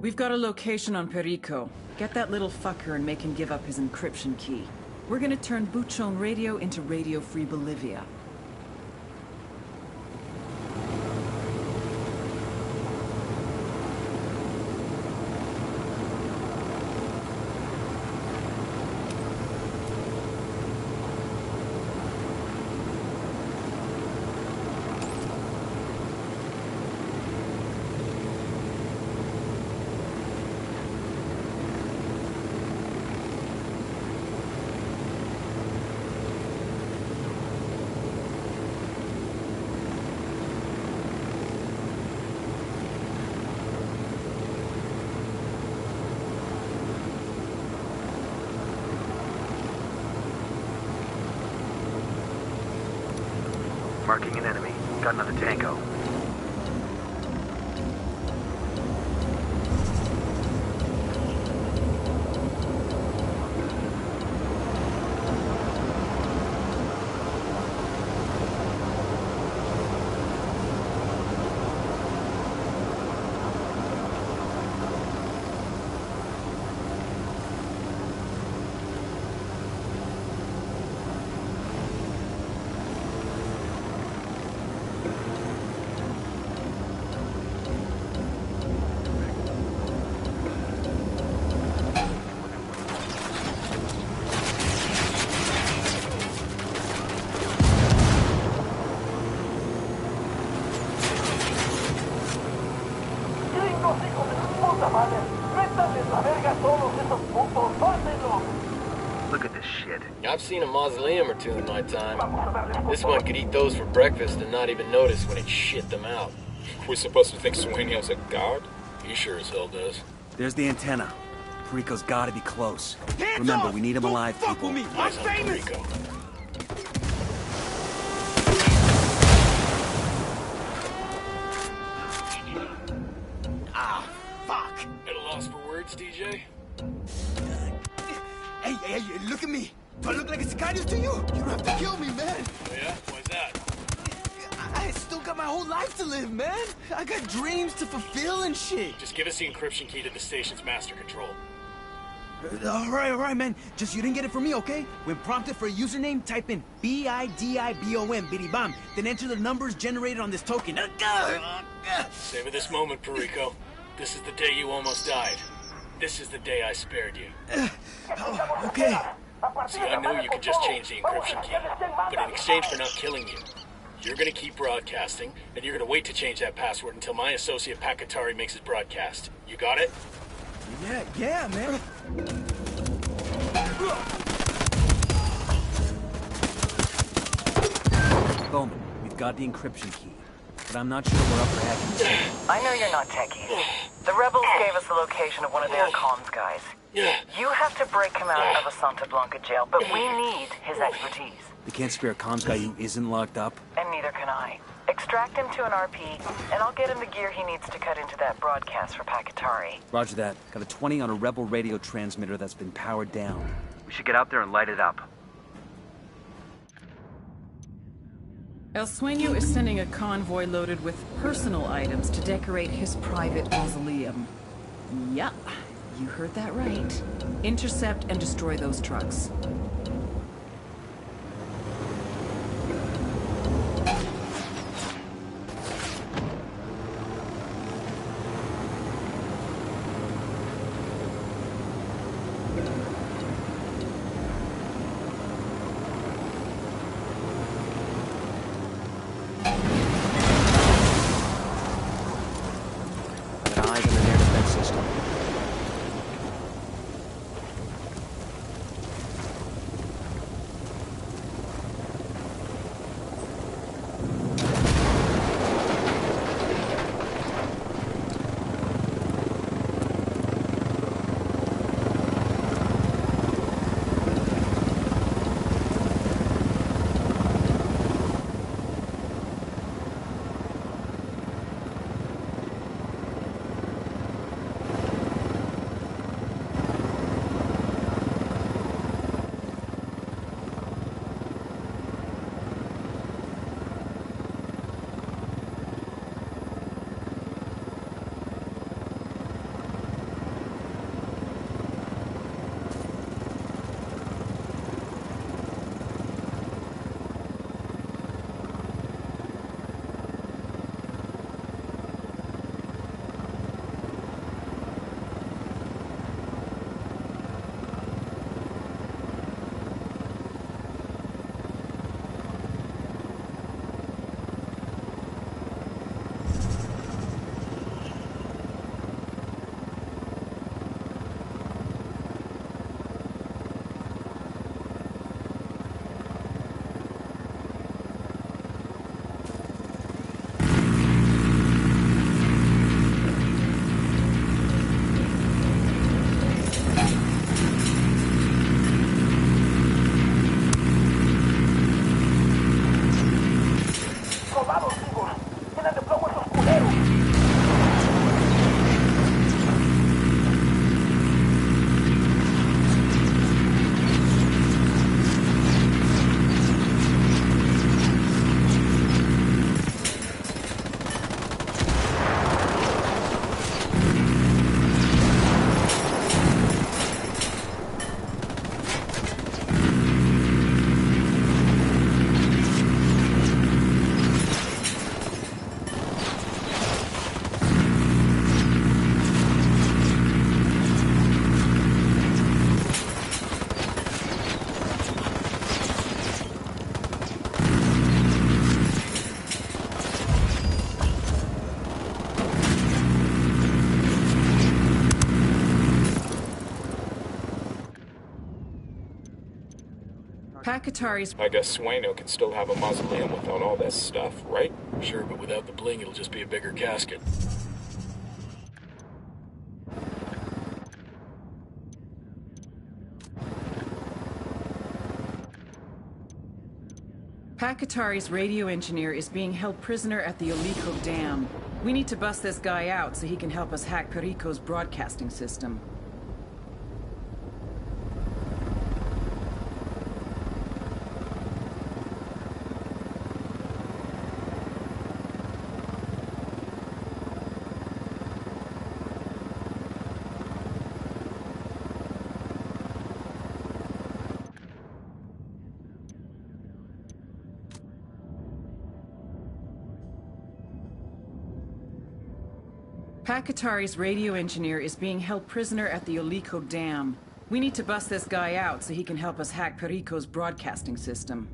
We've got a location on Perico. Get that little fucker and make him give up his encryption key. We're gonna turn Buchon Radio into Radio Free Bolivia.
Marking an enemy. Got another tango. Look at this shit.
I've seen a mausoleum or two in my time. This one could eat those for breakfast and not even notice when it shit them out.
We're supposed to think Sueño's a god?
He sure as hell does.
There's the antenna. Perico's gotta be close. Remember, we need him alive, people.
Fuck with me! I'm famous!
Perico.
Ah, fuck!
At a loss for words, DJ?
Hey, look at me! Do I look like a Sicario to you? You don't have to kill me, man!
Oh yeah? Why's that?
I still got my whole life to live, man! I got dreams to fulfill and shit!
Just give us the encryption key to the station's master control.
All right, man. Just you didn't get it from me, okay? When prompted for a username, type in BIDIBOM, bidibam, then enter the numbers generated on this token.
Savor this moment, Perico. This is the day you almost died. This is the day I spared you.
Okay.
See, I know you could just change the encryption key, but in exchange for not killing you, you're gonna keep broadcasting, and you're gonna wait to change that password until my associate Pakatari makes his broadcast. You got it?
Yeah, man.
Bowman, we've got the encryption key, but I'm not sure we're up for hacking.
I know you're not techies. The rebels gave us the location of one of their comms guys. You have to break him out of a Santa Blanca jail, but we need his expertise.
They can't spare a comms guy who isn't locked up?
And neither can I. Extract him to an RP, and I'll get him the gear he needs to cut into that broadcast for Pakatari.
Roger that. Got a 20 on a rebel radio transmitter that's been powered down.
We should get out there and light it up.
El Sueño is sending a convoy loaded with personal items to decorate his private mausoleum. Yup, you heard that right. Intercept and destroy those trucks. Pac-Katari's...
I guess Sueño can still have a mausoleum without all this stuff, right?
Sure, but without the bling, it'll just be a bigger casket.
Pac-Katari's radio engineer is being held prisoner at the Olico Dam. We need to bust this guy out so he can help us hack Perico's broadcasting system. Pac-Katari's radio engineer is being held prisoner at the Olico Dam. We need to bust this guy out so he can help us hack Perico's broadcasting system.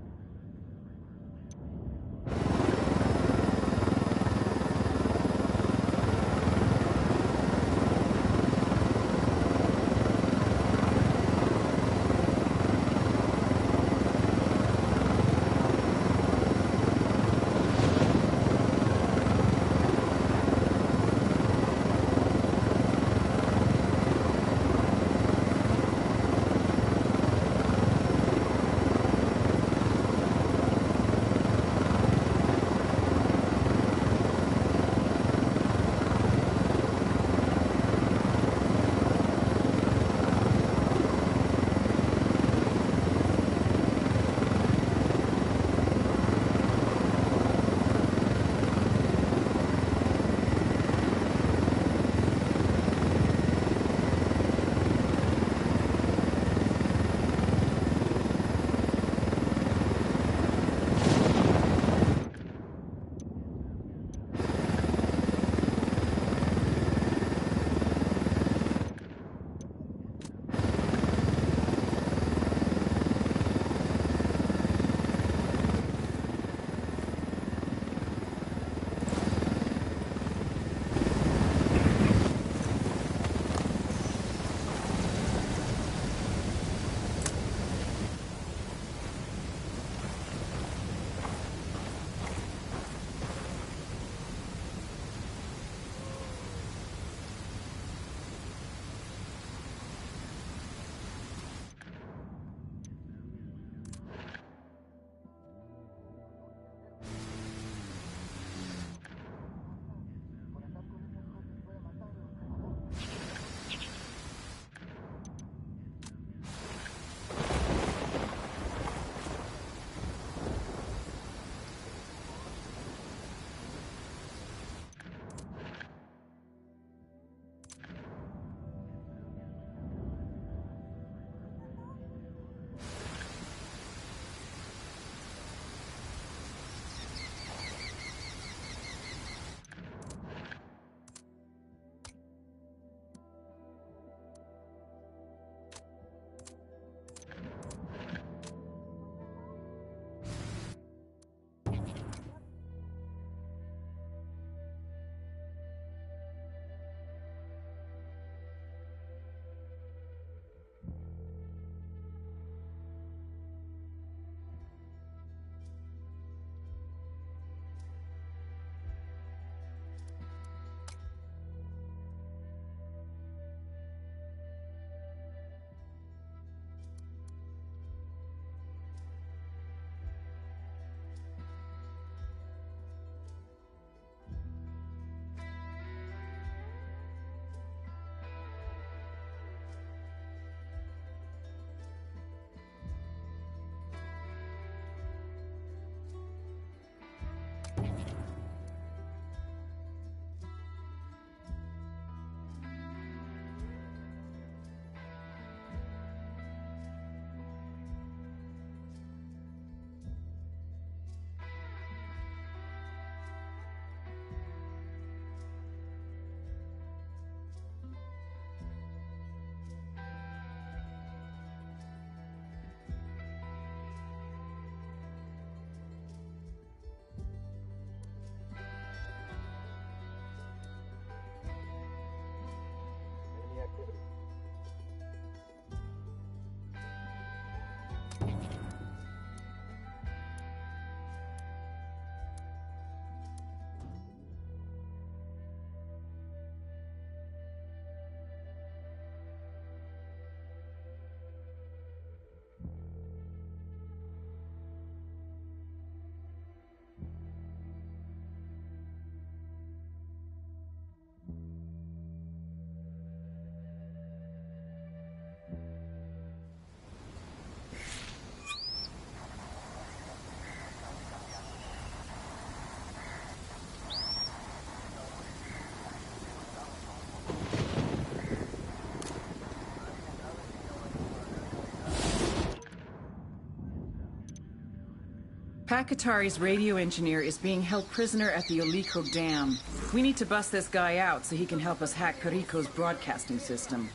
Pat Qatari's radio engineer is being held prisoner at the Olico Dam. We need to bust this guy out so he can help us hack Perico's broadcasting system.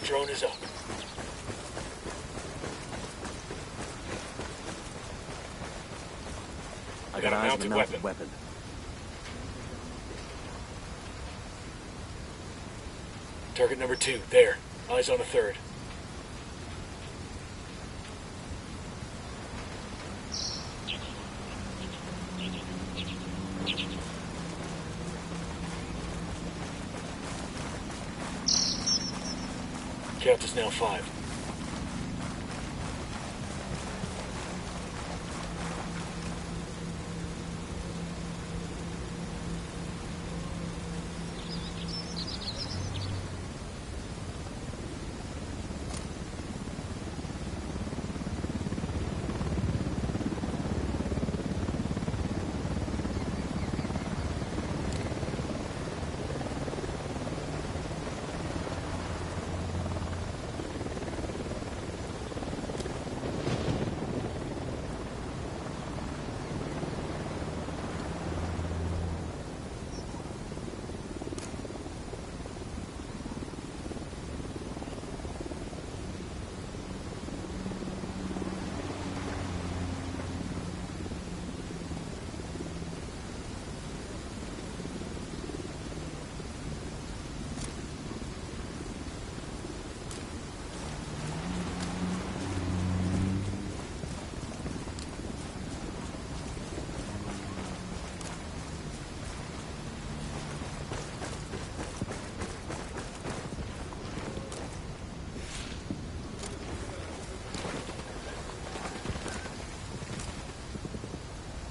Drone is up.
I got eyes on a mounted weapon.
Target number 2, there. Eyes on a third. Count is now 5.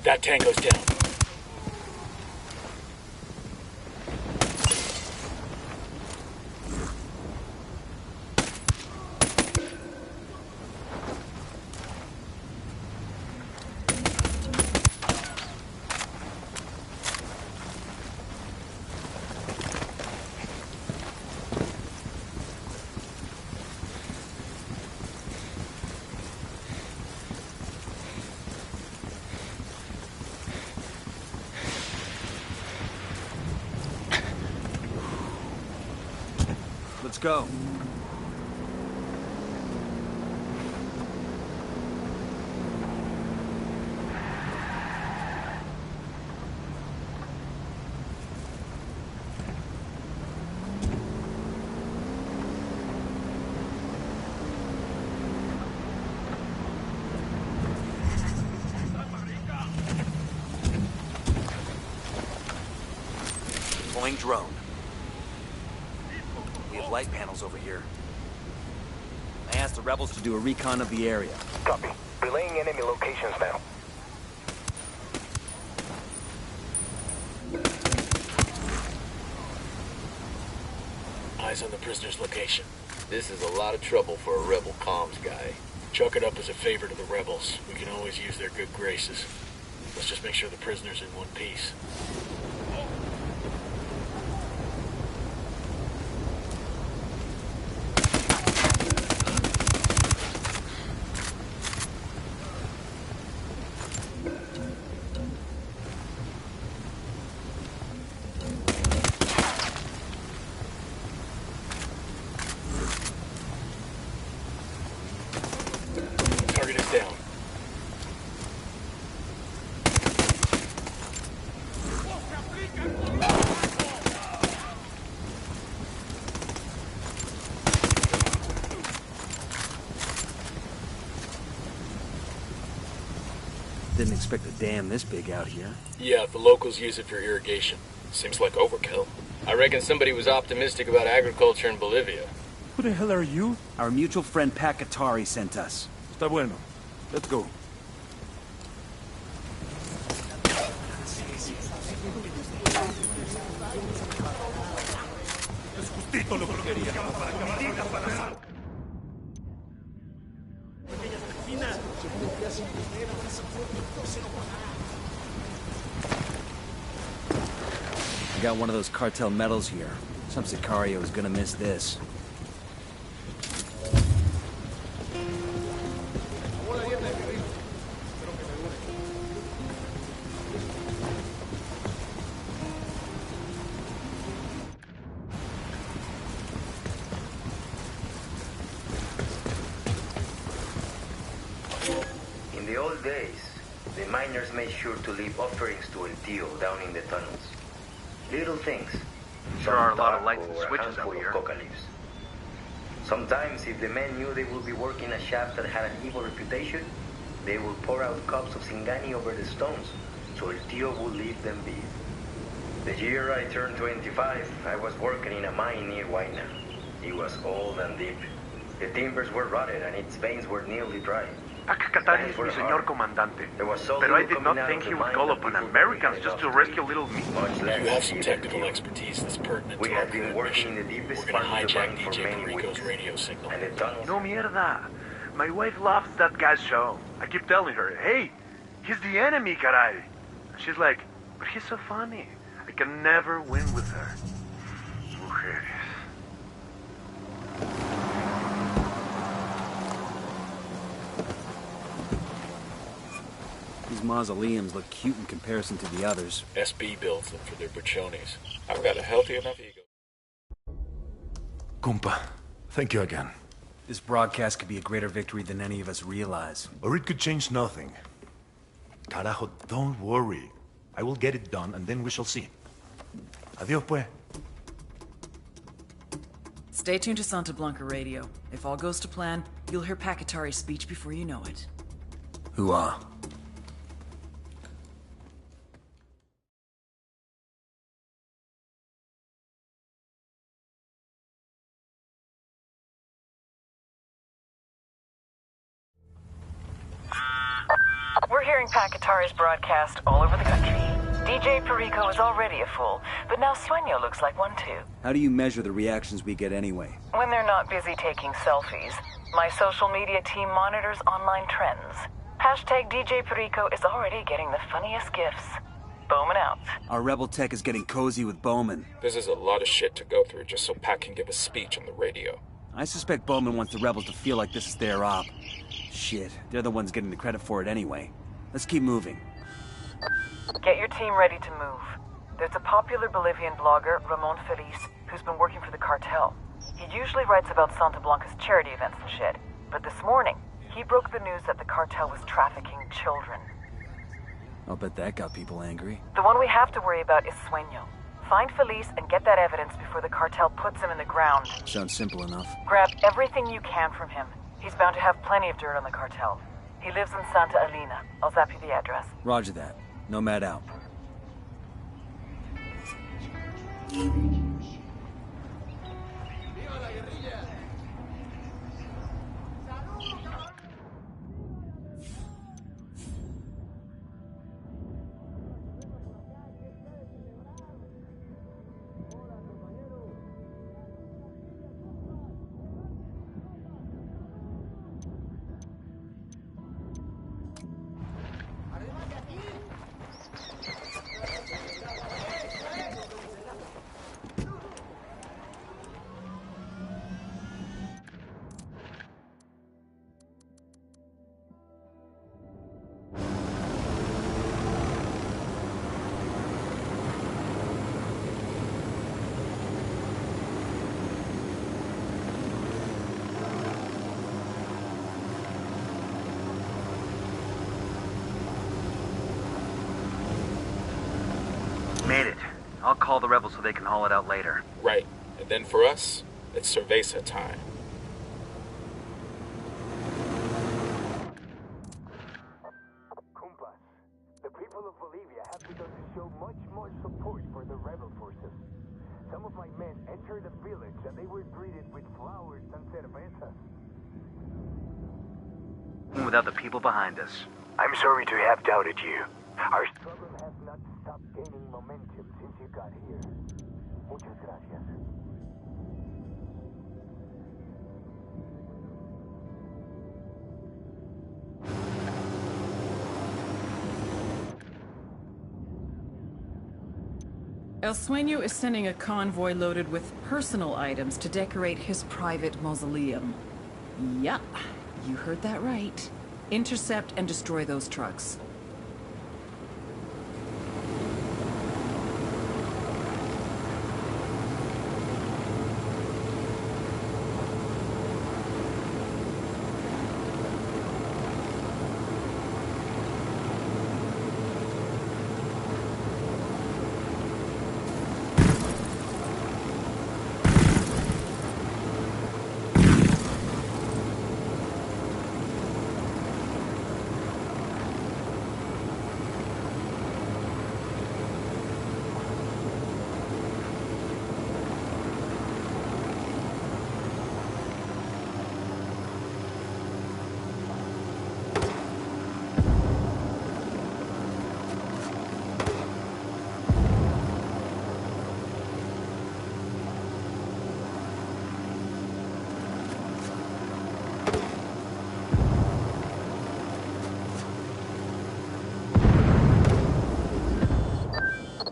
That tango's down.
Let's go. Deploying drone. Light panels over here. I asked the rebels to do a recon of the area.
Copy. Relaying enemy locations now.
Eyes on the prisoner's location. This is a lot of trouble for a rebel comms guy. Chalk it up as a favor to the rebels. We can always use their good graces. Let's just make sure the prisoner's in one piece.
Didn't expect a dam this big out here.
Yeah, the locals use it for irrigation. Seems like overkill. I reckon somebody was optimistic about agriculture in Bolivia.
Who the hell are you? Our mutual friend Pat Qatari sent us.
Está bueno. Let's go.
Esto es lo que quería. Maldita palazada.
I got one of those cartel medals here. Some Sicario is gonna miss this.
In the old days, the miners made sure to leave offerings to El Tío down in the tunnels. Little things.
Sure are a lot of
Some
lights and
tobacco or a
switches out
handful of
here.
coca leaves. Sometimes, if the men knew they would be working a shaft that had an evil reputation, they would pour out cups of Singani over the stones, so El Tío would leave them be. The year I turned 25, I was working in a mine near Huayna. It was old and deep. The timbers were rotted and its veins were nearly dry.
Pacacatari is mi señor comandante. Pero I did not think he would call upon Americans just to rescue little me.
You have some technical expertise that's pertinent to our current mission. We're gonna hijack DJ Perico's radio signal.
No mierda. My wife loves that guy's show. I keep telling her, hey, he's the enemy, caray. And she's like, but he's so funny. I can never win with her. Mujeres.
These mausoleums look cute in comparison to the others.
SB builds them for their buchones. I've got a healthy enough ego.
Compa, thank you again.
This broadcast could be a greater victory than any of us realize.
Or it could change nothing. Carajo, don't worry. I will get it done, and then we shall see. Adios, pues.
Stay tuned to Santa Blanca Radio. If all goes to plan, you'll hear Pacatari's speech before you know it.
Hoo-ah.
We're hearing Pacatari's broadcast all over the country. DJ Perico is already a fool, but now Sueño looks like one too.
How do you measure the reactions we get anyway?
When they're not busy taking selfies, my social media team monitors online trends. Hashtag DJ Perico is already getting the funniest gifs. Bowman out.
Our rebel tech is getting cozy with Bowman.
This is a lot of shit to go through just so Pat can give a speech on the radio.
I suspect Bowman wants the rebels to feel like this is their op. Shit, they're the ones getting the credit for it anyway. Let's keep moving.
Get your team ready to move. There's a popular Bolivian blogger, Ramon Feliz, who's been working for the cartel. He usually writes about Santa Blanca's charity events and shit, but this morning, he broke the news that the cartel was trafficking children.
I'll bet that got people angry.
The one we have to worry about is Sueño. Find Feliz and get that evidence before the cartel puts him in the ground.
Sounds simple enough.
Grab everything you can from him. He's bound to have plenty of dirt on the cartel. He lives in Santa Elena. I'll zap you the address.
Roger that. Nomad out.
Made it. I'll call the rebels so they can haul it out later.
Right. And then for us, it's cerveza time.
Compas, the people of Bolivia have begun to show much more support for the rebel forces. Some of my men entered the village and they were greeted with flowers and cervezas.
Without the people behind us.
I'm sorry to have doubted you. Our struggle has not stopped gaining momentum since you got here. Muchas gracias.
El Sueño is sending a convoy loaded with personal items to decorate his private mausoleum. Yup, you heard that right. Intercept and destroy those trucks.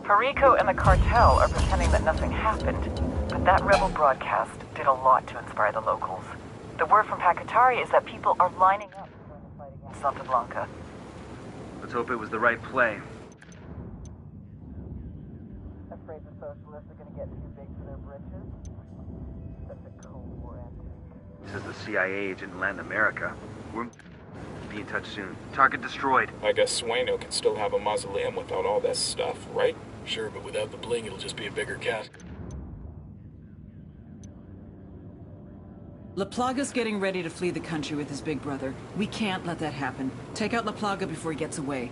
Perico and the cartel are pretending that nothing happened, but that rebel broadcast did a lot to inspire the locals. The word from Pacatari is that people are lining up to join the fight against Santa Blanca.
Let's hope it was the right play.
Afraid the socialists are gonna get too big for their britches? That's a Cold War antique.
This is the CIA agent in Latin America. We'll be in touch soon. Target destroyed.
I guess Sueño can still have a mausoleum without all that stuff, right?
Sure, but without the bling, it'll just be a bigger casket.
La Plaga's getting ready to flee the country with his big brother. We can't let that happen. Take out La Plaga before he gets away.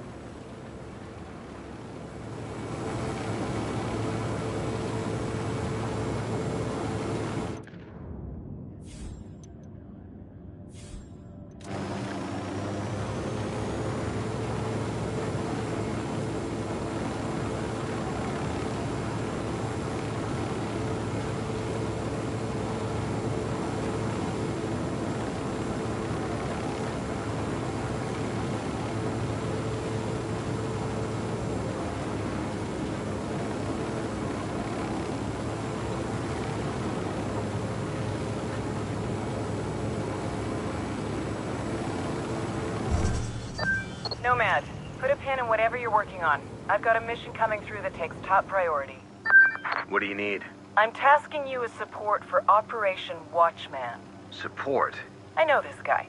Nomad, put a pin in whatever you're working on. I've got a mission coming through that takes top priority.
What do you need?
I'm tasking you with support for Operation Watchman.
Support?
I know this guy.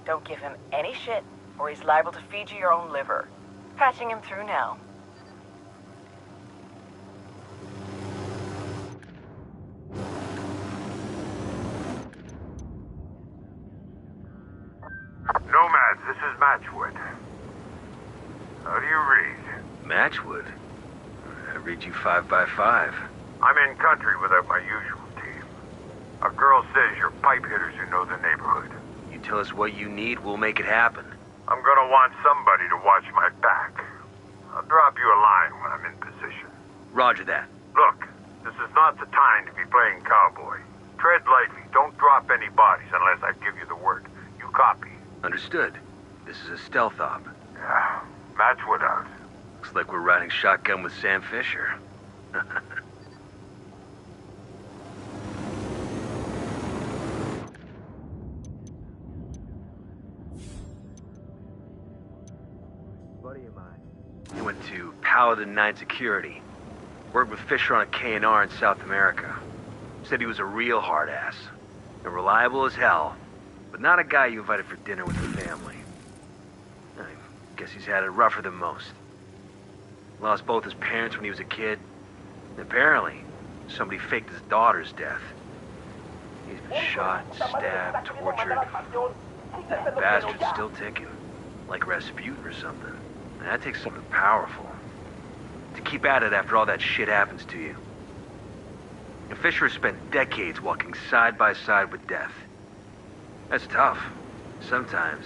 Don't give him any shit, or he's liable to feed you your own liver. Patching him through now.
Nomads, this is Matchwood. How do you read?
Matchwood? I read you 5 by 5.
I'm in country without my usual team. A girl says you're pipe hitters who know the neighborhood.
You tell us what you need, we'll make it happen.
I'm gonna want somebody to watch my back. I'll drop you a line when I'm in position.
Roger that.
Look, this is not the time to be playing cowboy. Tread lightly. Don't drop any bodies unless I give you the word. You copy?
Understood. This is a stealth op.
Yeah. Matchwood out.
Looks like we're riding shotgun with Sam Fisher. Buddy of mine. He went to Paladin 9 Security. Worked with Fisher on a K&R in South America. Said he was a real hard ass. And reliable as hell. But not a guy you invited for dinner with the family. I guess he's had it rougher than most. Lost both his parents when he was a kid. And apparently, somebody faked his daughter's death. He's been shot, stabbed, tortured. That bastard's still ticking. Like Rasputin or something. And that takes something powerful. To keep at it after all that shit happens to you. And Fisher has spent decades walking side by side with death. That's tough. Sometimes.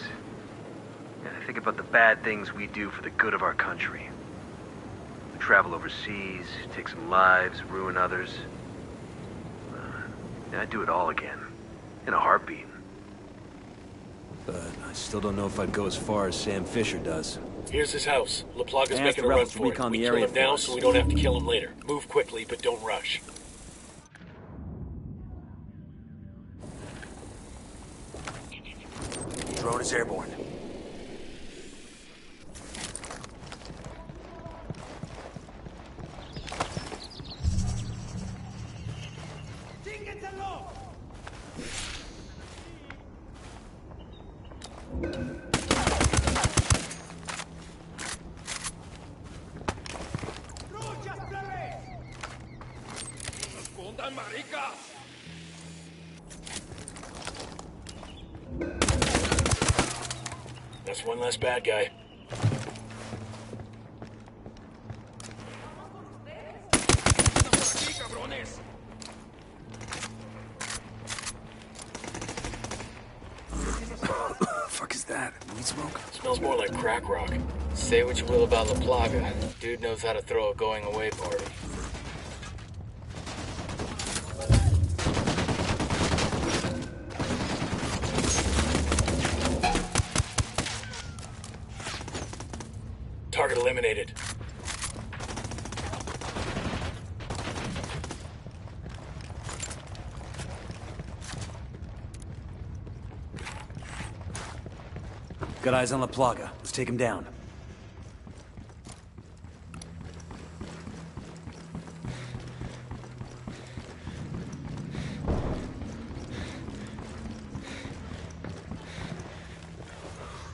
And I think about the bad things we do for the good of our country. We travel overseas, take some lives, ruin others. I'd do it all again. In a heartbeat.
but I still don't know if I'd go as far as Sam Fisher does.
Here's his house. LaPlaga's
I asked
making
the
a run
rebels to
for it.
recon
We
the
kill
area
him now
for us.
so we don't have to kill him later. Move quickly, but don't rush.
Drone is airborne.
That's one less bad guy.
Fuck is that? Weed smoke?
Smells more like crack rock.
Say what you will about La Plaga. Dude knows how to throw a going away party.
Target eliminated.
Got eyes on La Plaga. Let's take him down.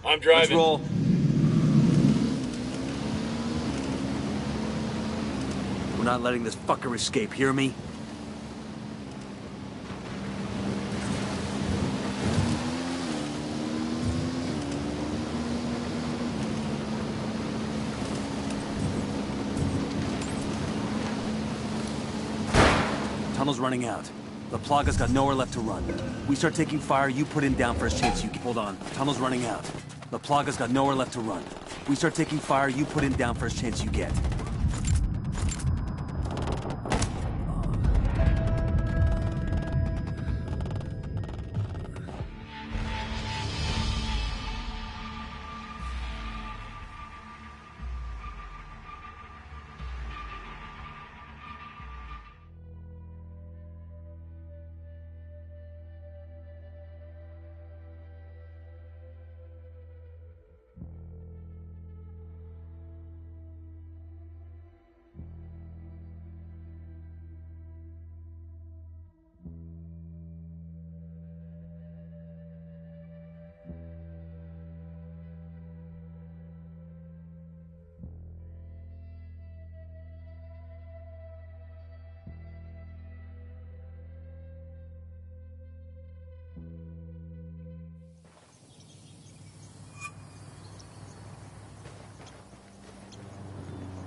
I'm driving.
Let's roll. We're not letting this fucker escape, hear me? Tunnel's running out. La Plaga's got nowhere left to run. We start taking fire, you put him down first chance you get. Hold on. Tunnel's running out. La Plaga's got nowhere left to run. We start taking fire, you put him down first chance you get.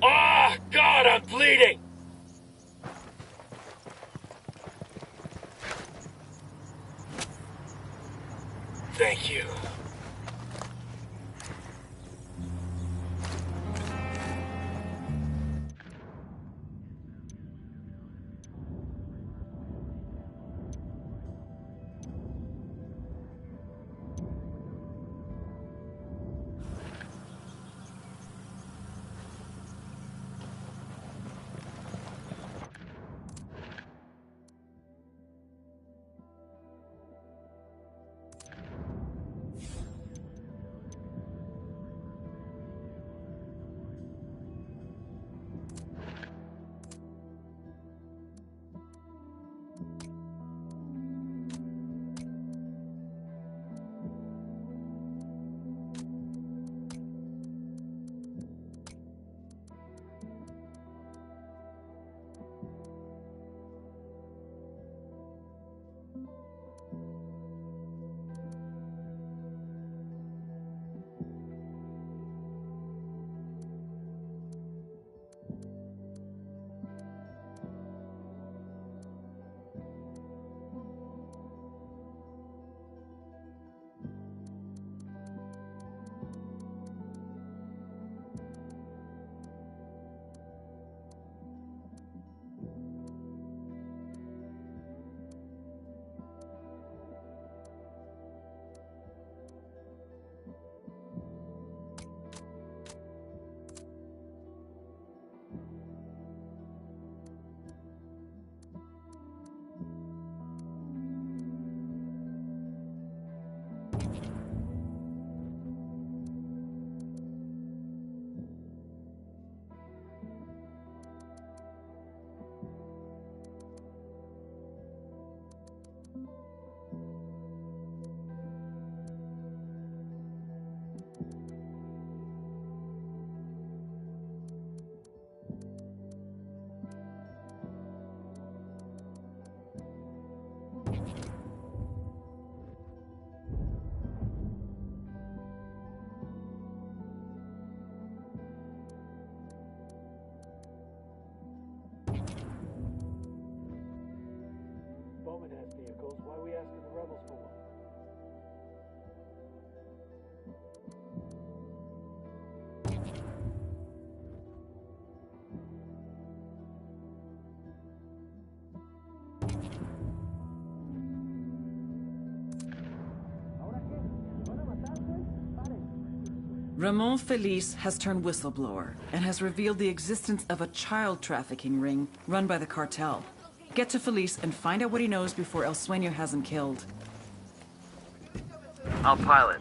Ah, God, I'm bleeding! Thank you.
rebels for one.
Ramon Feliz has turned whistleblower and has revealed the existence of a child trafficking ring run by the cartel. Get to Feliz and find out what he knows before El Sueño has him killed.
I'll pilot.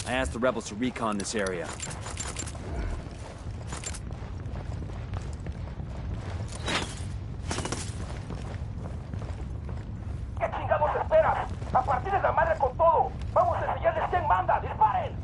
I asked the rebels to recon this area.
¿Qué chingados esperas? A partir de la madre con todo. Vamos a enseñarles quién manda. ¡Disparen!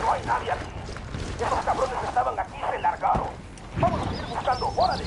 No hay nadie aquí. Esos cabrones estaban aquí y se largaron. Vamos a seguir buscando. ¡Órale!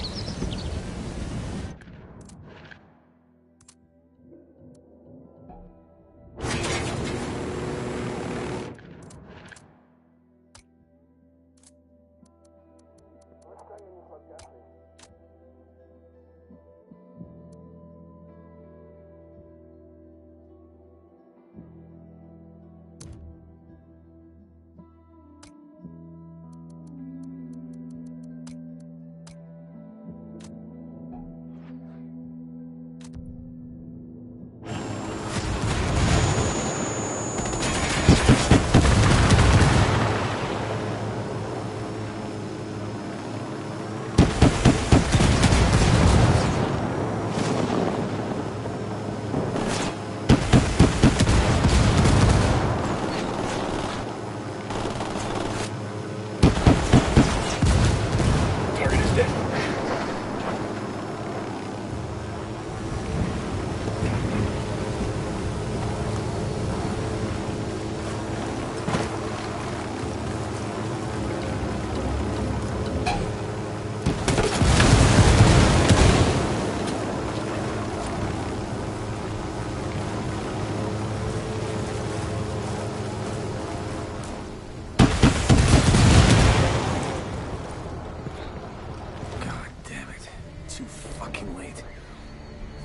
Too fucking late.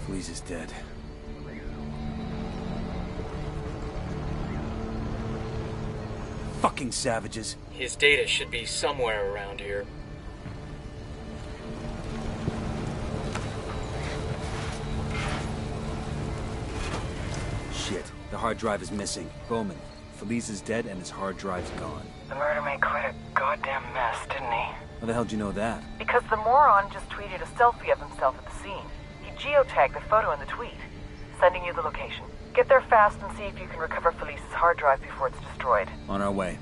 Fleas is dead. Fucking savages.
His data should be somewhere around here.
Shit, the hard drive is missing. Bowman, Feliz is dead and his hard drive's gone.
The murder made quite a goddamn mess, didn't he?
How the hell did you know that?
Because the moron just tweeted a selfie of himself at the scene. He geotagged the photo in the tweet. Sending you the location. Get there fast and see if you can recover Feliz's hard drive before it's destroyed.
On our way.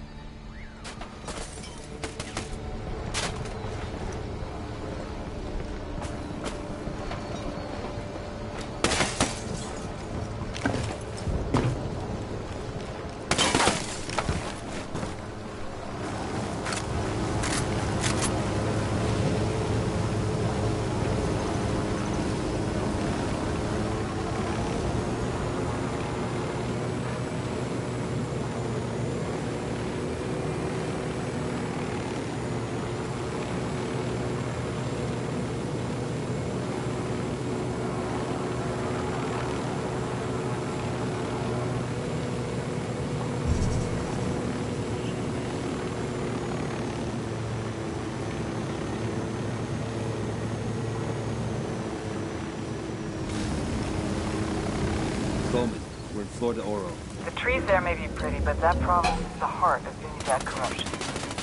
Flor de Oro.
The trees there may be pretty, but that province is the heart of Unidad corruption.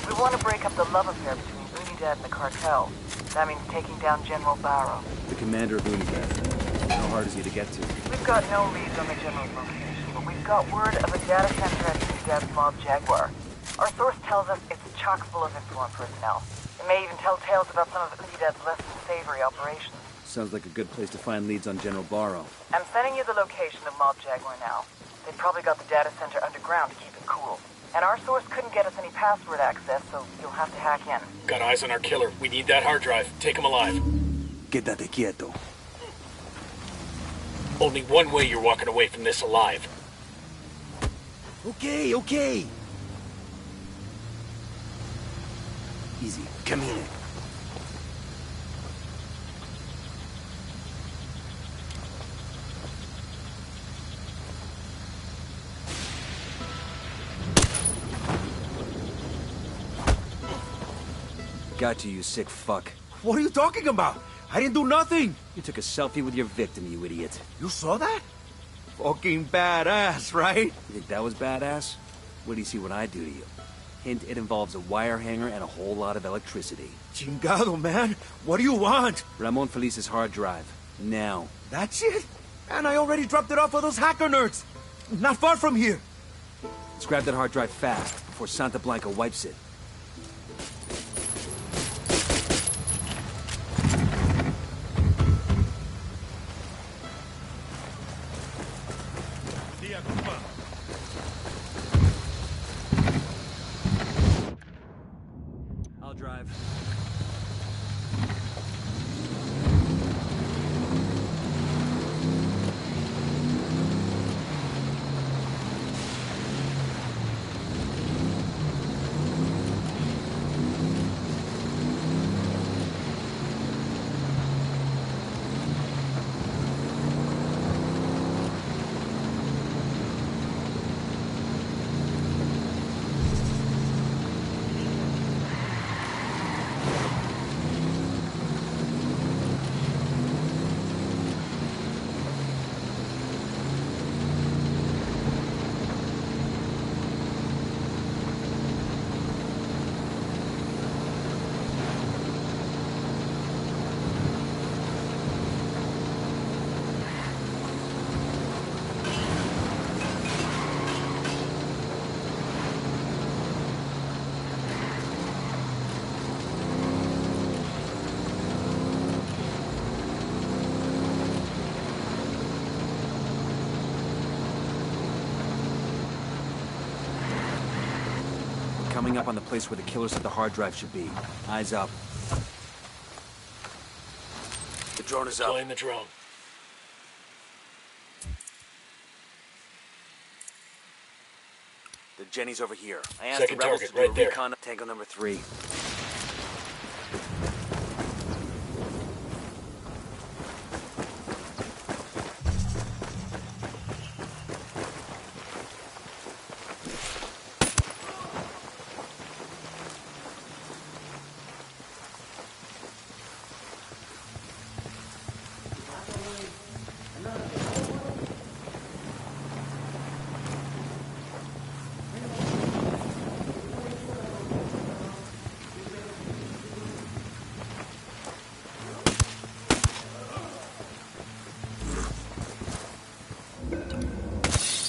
We want to break up the love affair between Unidad and the cartel. That means taking down General Barrow.
The commander of Unidad. How hard is he to get to?
We've got no leads on the general's location, but we've got word of a data center at Unidad's Mob Jaguar. Our source tells us it's chock full of Inform personnel. It may even tell tales about some of Unidad's less than savory operations.
Sounds like a good place to find leads on General Barrow.
I'm sending you the location of Mob Jaguar now. They've probably got the data center underground to keep it cool. And our source couldn't get us any password access, so you'll have to hack in.
Got eyes on our killer. We need that hard drive. Take him alive.
Quédate quieto.
Only one way you're walking away from this alive.
Okay, okay. Easy. Camine. Got you sick fuck.
What are you talking about? I didn't do nothing.
You took a selfie with your victim, you idiot.
You saw that? Fucking badass, right?
You think that was badass? Wait till you see what I do to you. Hint, it involves a wire hanger and a whole lot of electricity.
Chingado, man. What do you want?
Ramon Felice's hard drive. Now.
That's it? Man, I already dropped it off for those hacker nerds. Not far from here.
Let's grab that hard drive fast, before Santa Blanca wipes it. I'll drive. Coming up on the place where the killers of the hard drive should be. Eyes up. The drone is up.
Deploying the drone.
The Jenny's over here. I asked
Second
the rebels
target,
to do
right there.
recon of Tango number 3.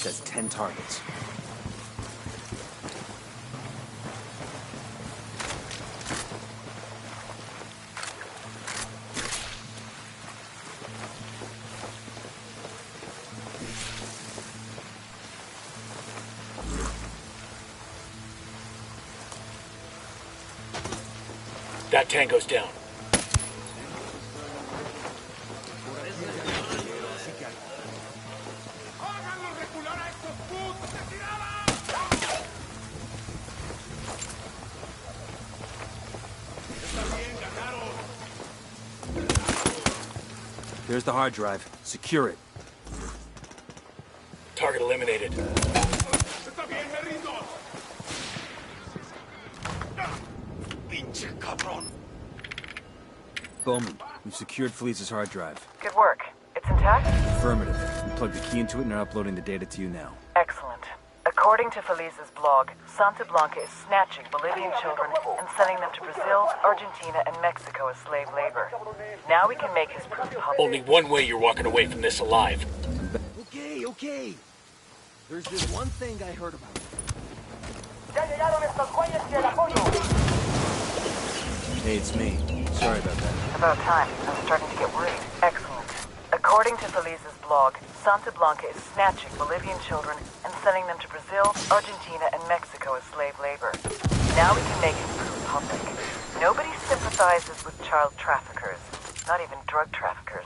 Says 10 targets.
That tango's down.
There's the hard drive. Secure it.
Target eliminated.
Bowman, we've secured Felice's hard drive.
Good work. It's It's intact?
Affirmative. We plugged the key into it and are uploading the data to you now.
Excellent. According to Felice's blog, Santa Blanca is snatching Bolivian children and sending them to Brazil, Argentina, and Mexico as slave labor. Now we can make his proof public.
Only one way you're walking away from this alive.
Okay. There's this one thing I heard about. Hey, it's me. Sorry about that.
About time. I was starting to get worried. Excellent. According to Felice's blog, Santa Blanca is snatching Bolivian children and sending them to Brazil, Argentina, and Mexico as slave labor. Now we can make his proof public. Nobody sympathizes with child traffickers, not even drug traffickers.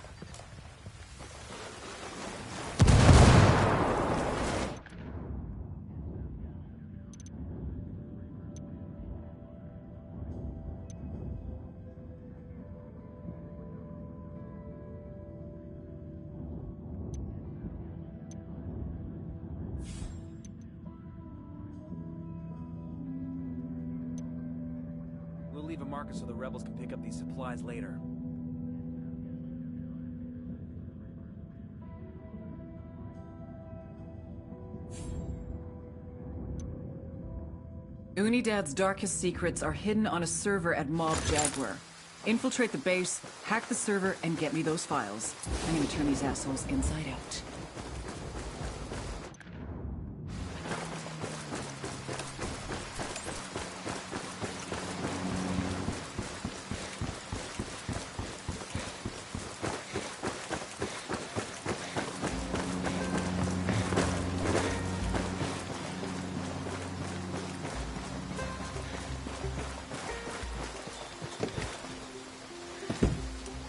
We'll leave a marker so the rebels can pick up these supplies later.
Unidad's darkest secrets are hidden on a server at Mob Jaguar. Infiltrate the base, hack the server, and get me those files. I'm gonna turn these assholes inside out.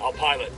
I'll pilot.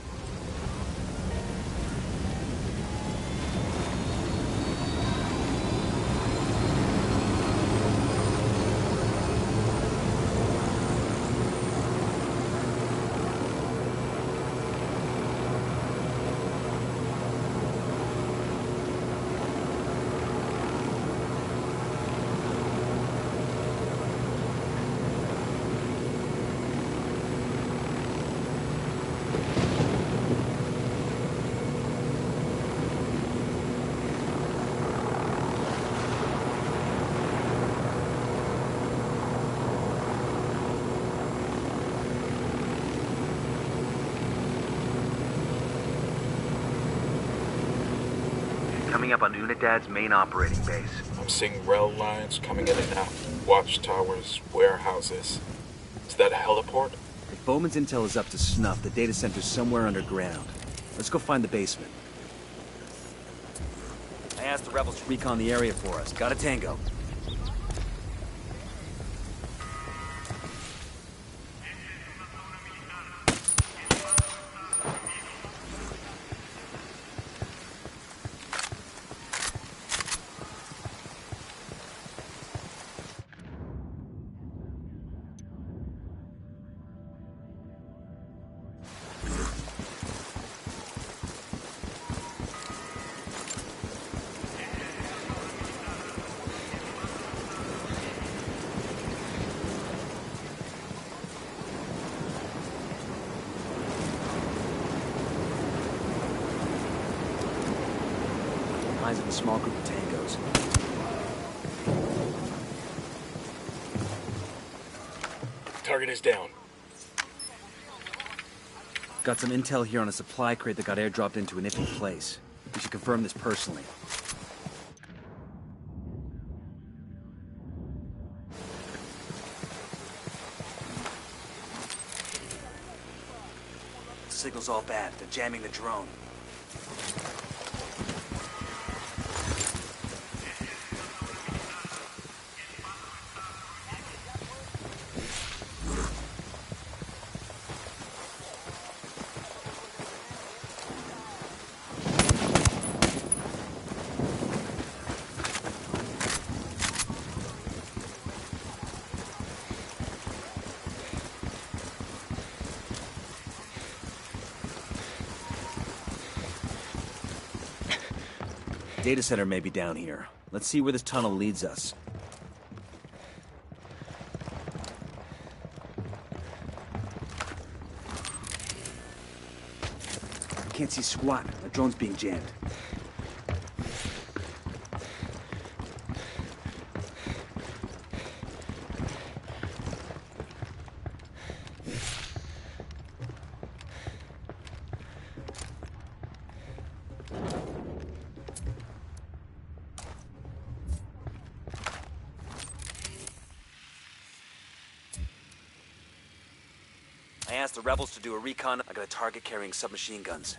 Coming up on Unidad's main operating base.
I'm seeing rail lines coming in and out, watchtowers, warehouses. Is that a heliport?
If Bowman's intel is up to snuff, the data center's somewhere underground. Let's go find the basement. I asked the rebels to recon the area for us. Got a tango. Eyes of a small group of tangos.
Target is down.
Got some intel here on a supply crate that got airdropped into an iffy place. We should confirm this personally. The signal's all bad. They're jamming the drone. Data center may be down here. Let's see where this tunnel leads us. Can't see squat. The drone's being jammed. I asked the rebels to do a recon. I got a target carrying submachine guns.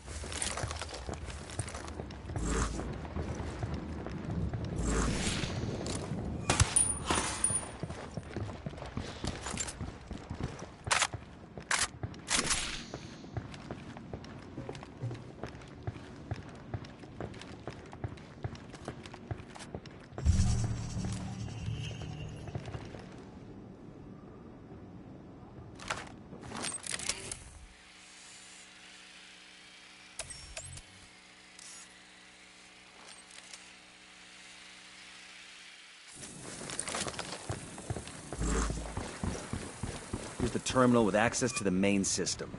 Here's the terminal with access to the main system.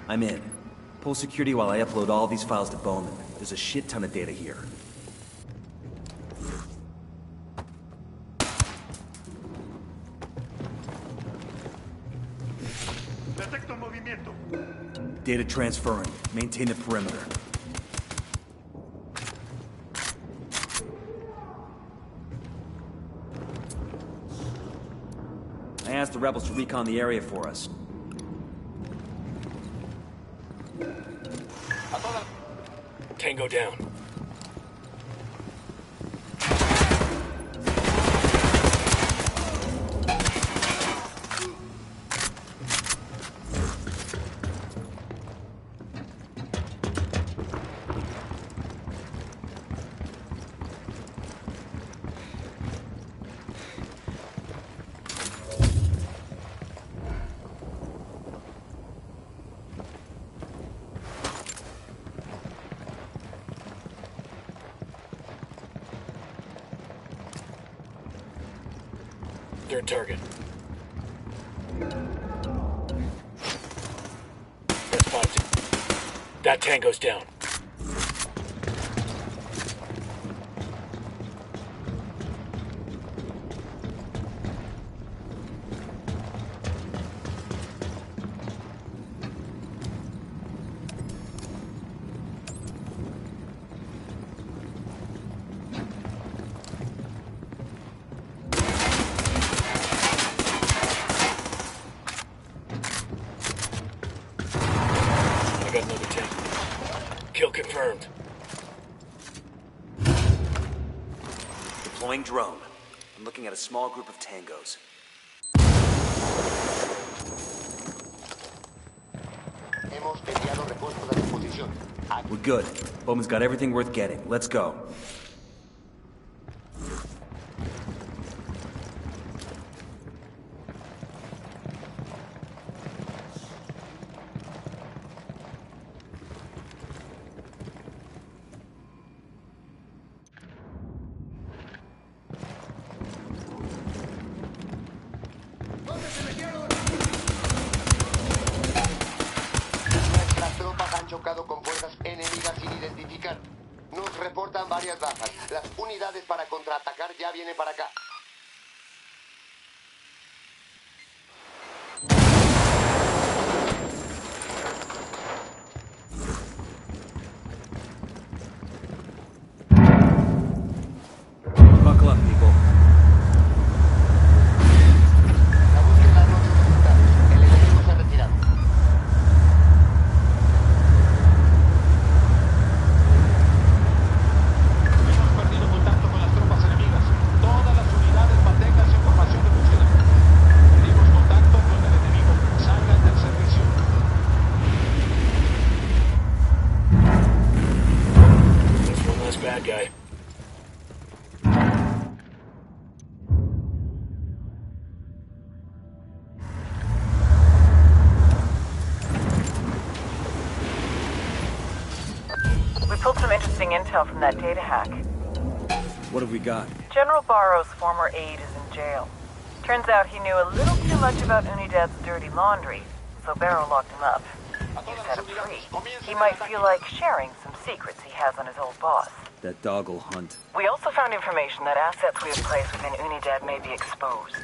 I'm in. Pull security while I upload all these files to Bowman. There's a shit ton of data here.
Detecto movimiento.
Data transferring. Maintain the perimeter. I asked the rebels to recon the area for us.
Tango down. Third target. That's 5. That Tango's down. I got another tank. Kill confirmed.
Deploying drone. I'm looking at a small group of tangos. We're good. Bowman's got everything worth getting. Let's go.
Chocado con fuerzas enemigas sin identificar. Nos reportan varias bajas. Las unidades para contraatacar ya vienen para acá.
Buckle up, people.
La búsqueda no dio resultados. El enemigo se ha retirado.
Bad guy.
We pulled some interesting intel from that data hack.
What have we got?
General Barrow's former aide is in jail. Turns out he knew a little too much about Unidad's dirty laundry, so Barrow locked him up. You set him free. He might feel like sharing some secrets he has on his old boss.
That dog will hunt.
We also found information that assets we have placed within Unidad may be exposed.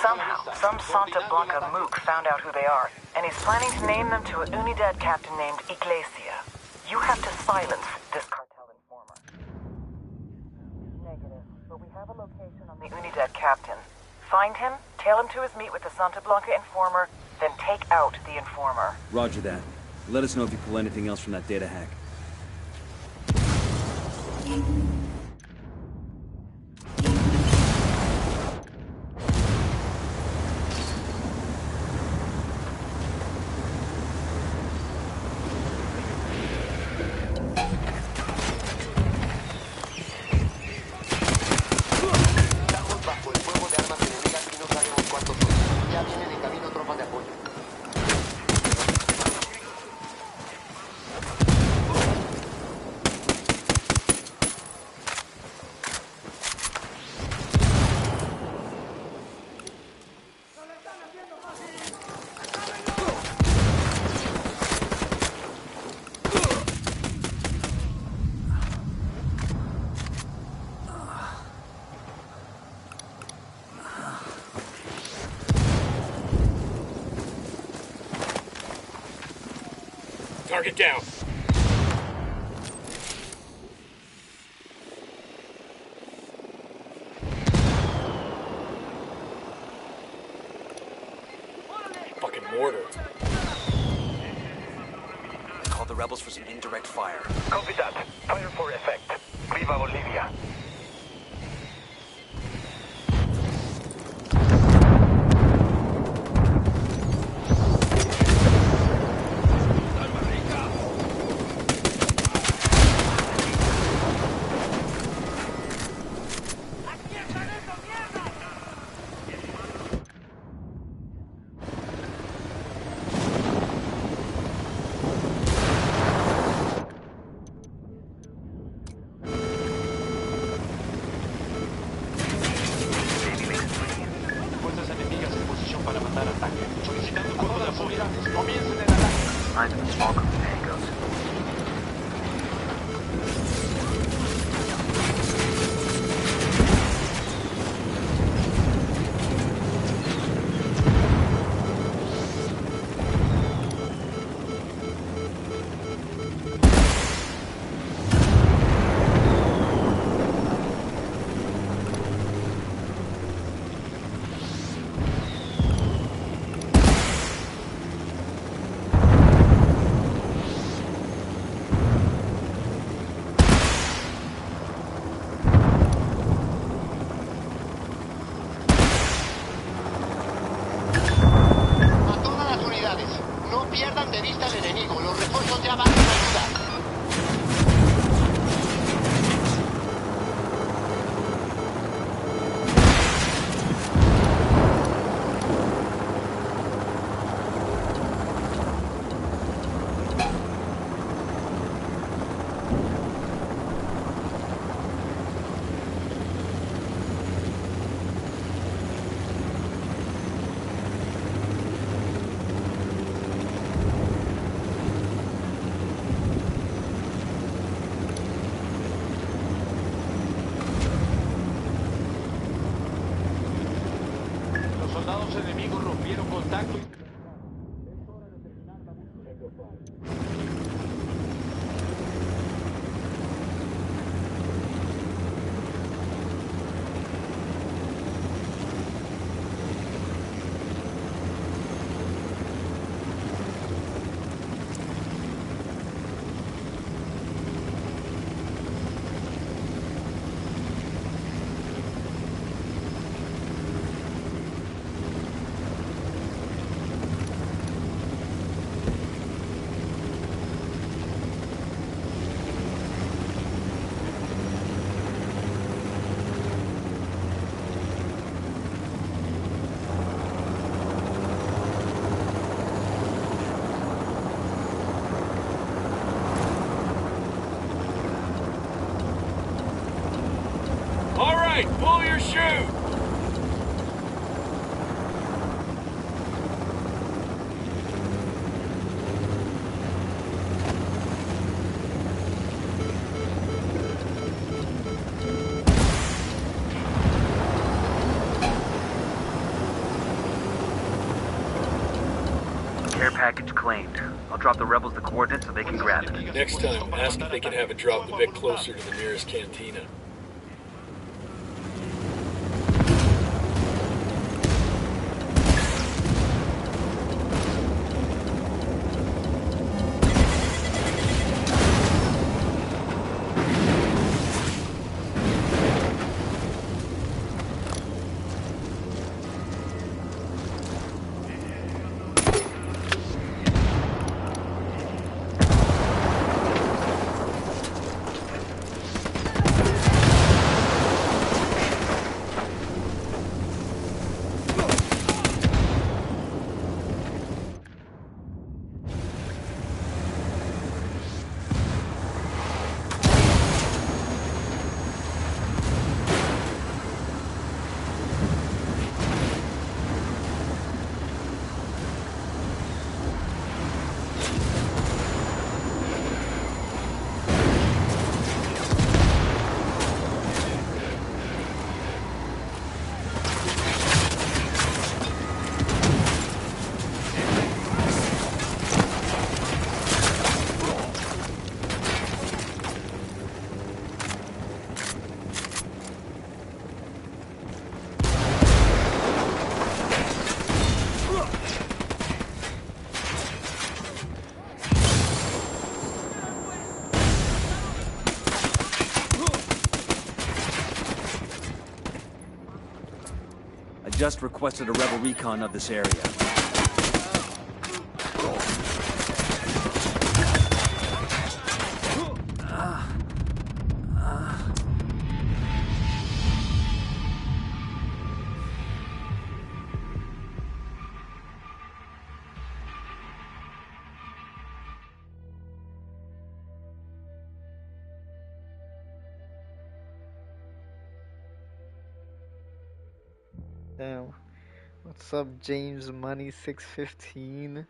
Somehow, some Santa Blanca mook found out who they are, and he's planning to name them to a Unidad captain named Iglesia. You have to silence this cartel informer. Negative, but we have a location on the Unidad captain. Find him, tail him to his meet with the Santa Blanca informer, then take out the informer.
Roger that. Let us know if you pull anything else from that data hack.
Target down. Fucking mortar.
Call the rebels for some indirect fire.
Copy that. Fire for effect. Viva Bolivia.
right! Pull your chute!
Care package claimed. I'll drop the rebels the coordinates so they can grab it.
Next time, ask if they can have it dropped a bit closer to the nearest cantina.
Just requested a rebel recon of this area.
Damn. What's up, James Money 615?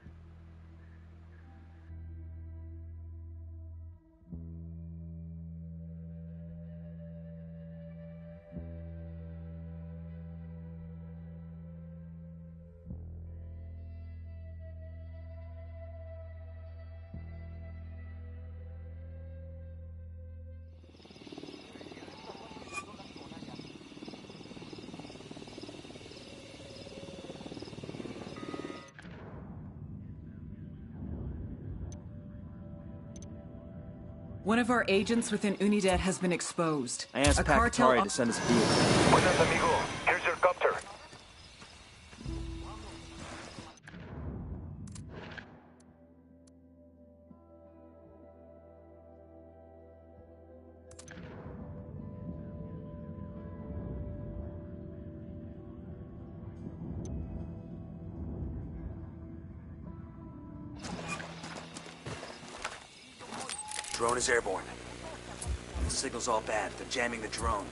One of our agents within Unidad has been exposed.
I asked Pacatari to send us a vehicle.
Buenas, amigo. Here's your copter.
Drone is airborne. The signal's all bad. They're jamming the drone.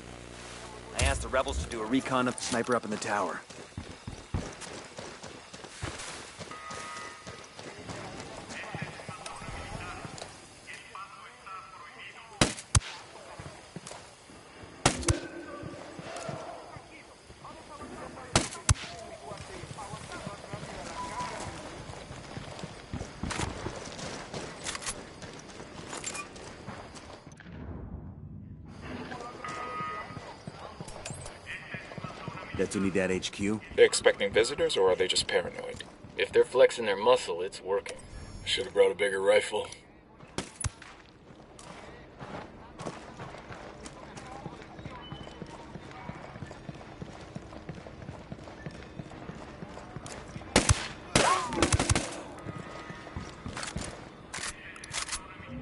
I asked the rebels to do a recon of the sniper up in the tower. That's Unidad HQ?
They expecting visitors, or are they just paranoid?
If they're flexing their muscle, it's working. Should have brought a bigger rifle.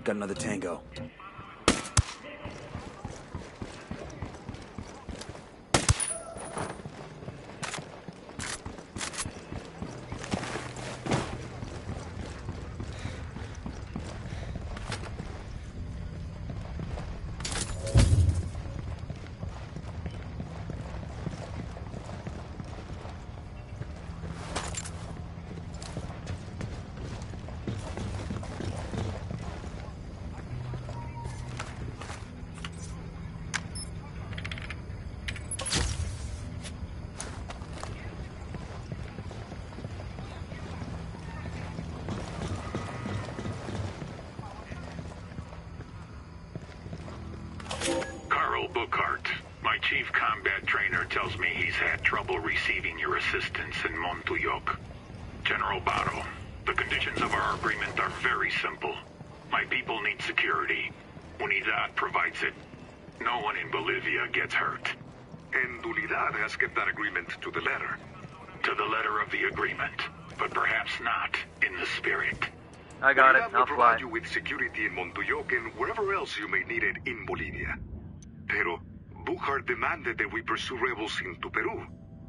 Got another tango.
chief combat trainer tells me he's had trouble receiving your assistance in Montuyok. General Barro, the conditions of our agreement are very simple. My people need security. Unidad provides it. No one in Bolivia gets hurt.
And Unidad has kept that agreement to the letter.
To the letter of the agreement, but perhaps not in the spirit.
I got it.
Unidad will
I'll
provide
fly.
you with security in Montuyok and wherever else you may need it in Bolivia. Pero Buchard demanded that we pursue rebels into Peru.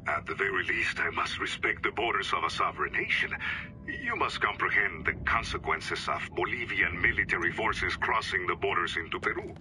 At the very least, I must respect the borders of a sovereign nation. You must comprehend the consequences of Bolivian military forces crossing the borders into Peru.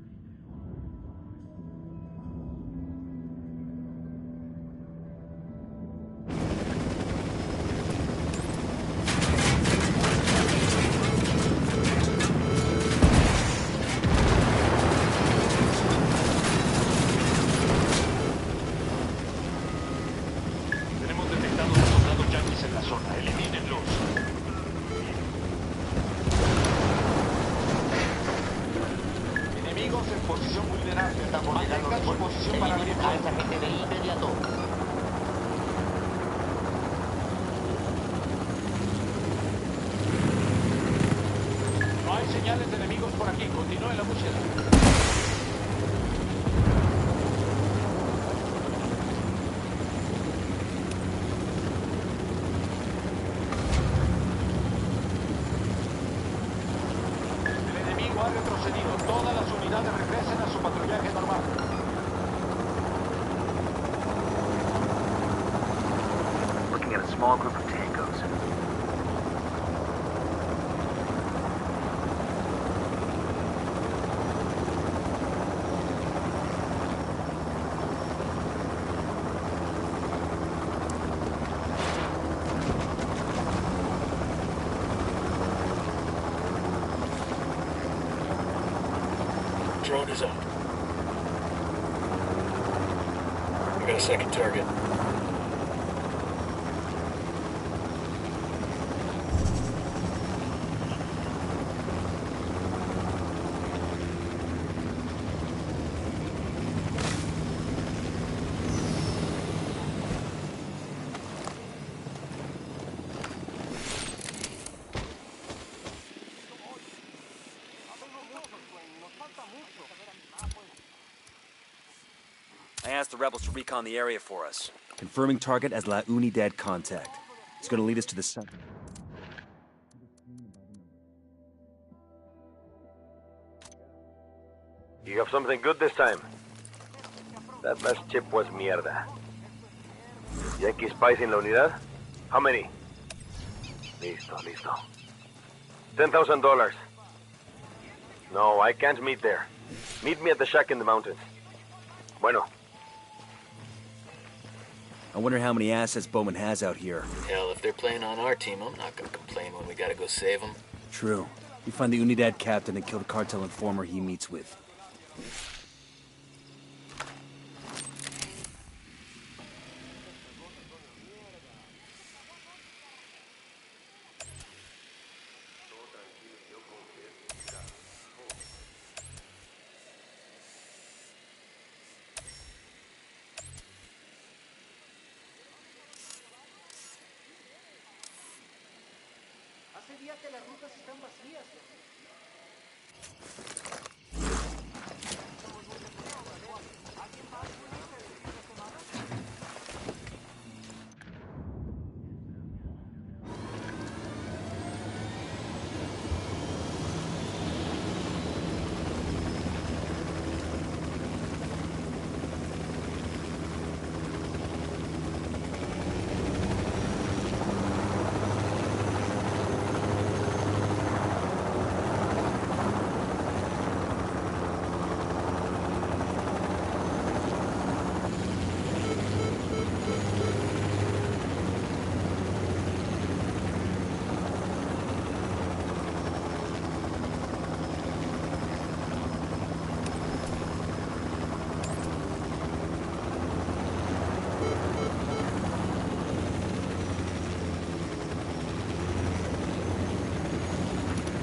Looking at a small group of tangos.
Drone is up. We got a second target.
I asked the rebels to recon the area for us. Confirming target as La Unidad contact. It's gonna lead us to the sun.
You have something good this time. That last chip was mierda. Yankee spies in la unidad? How many? Listo, listo. $10,000. No, I can't meet there. Meet me at the shack in the mountains. Bueno.
I wonder how many assets Bowman has out here.
Hell, if they're playing on our team, I'm not gonna complain when we gotta go save them.
True. We find the Unidad captain and kill the cartel informer he meets with.
Hace días que las rutas están vacías.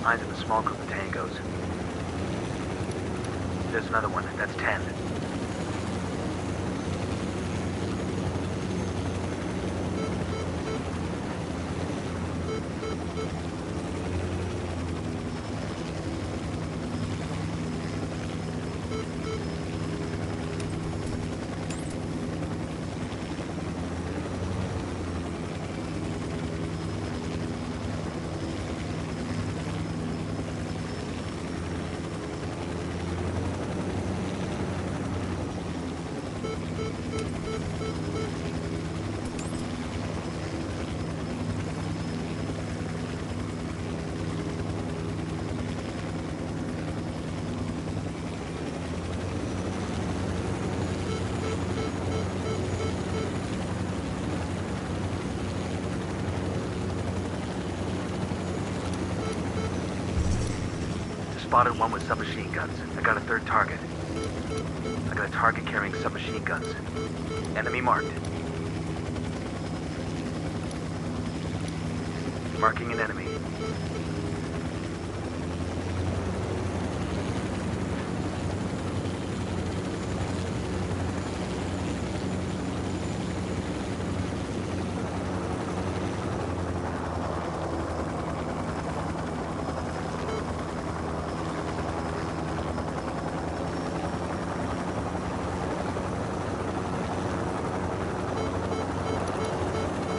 Mine's in a small group of tangos. There's another one. That's 10.
spotted one with submachine guns. I got a third target. I got a target carrying submachine guns. Enemy marked. Marking an enemy.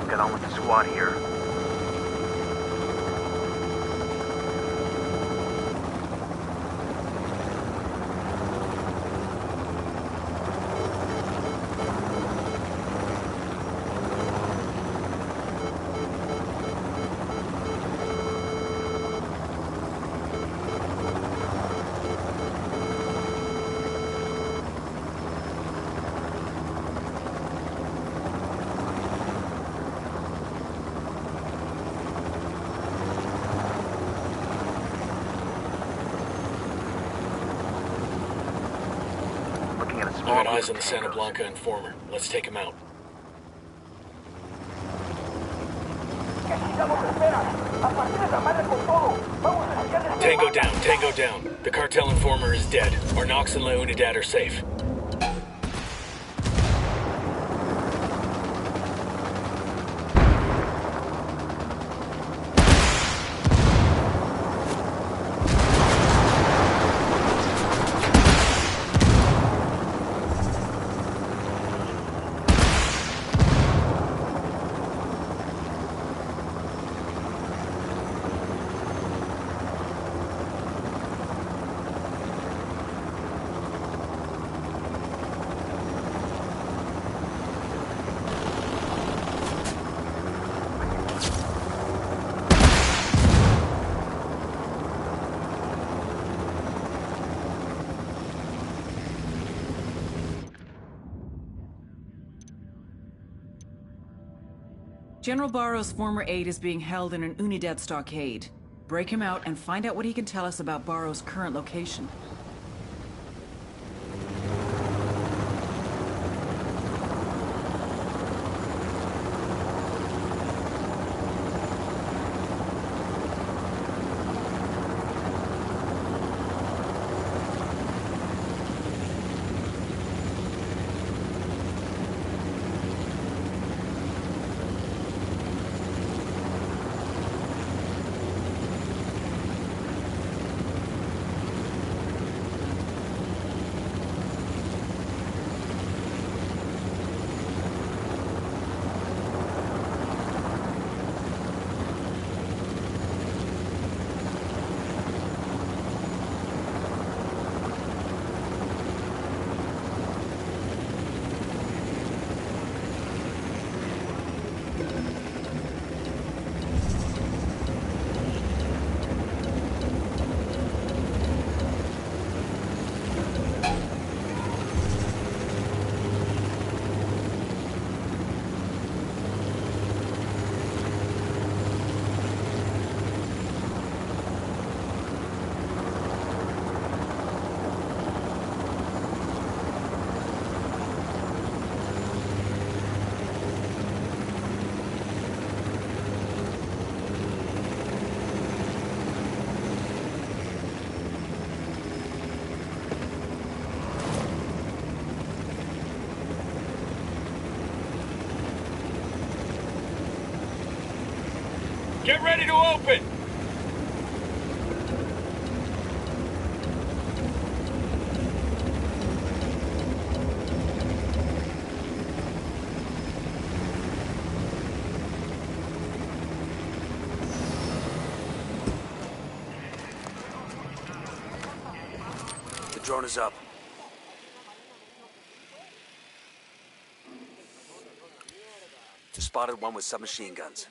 Get on with the squad here.
I got eyes on the Santa Blanca informer. Let's take him out. Tango down, Tango down. The cartel informer is dead. Our Nox and La Unidad are safe.
General Barrow's former aide is being held in an Unidad stockade. Break him out and find out what he can tell us about Barrow's current location.
Get ready to open!
The drone is up. Just spotted one with submachine guns.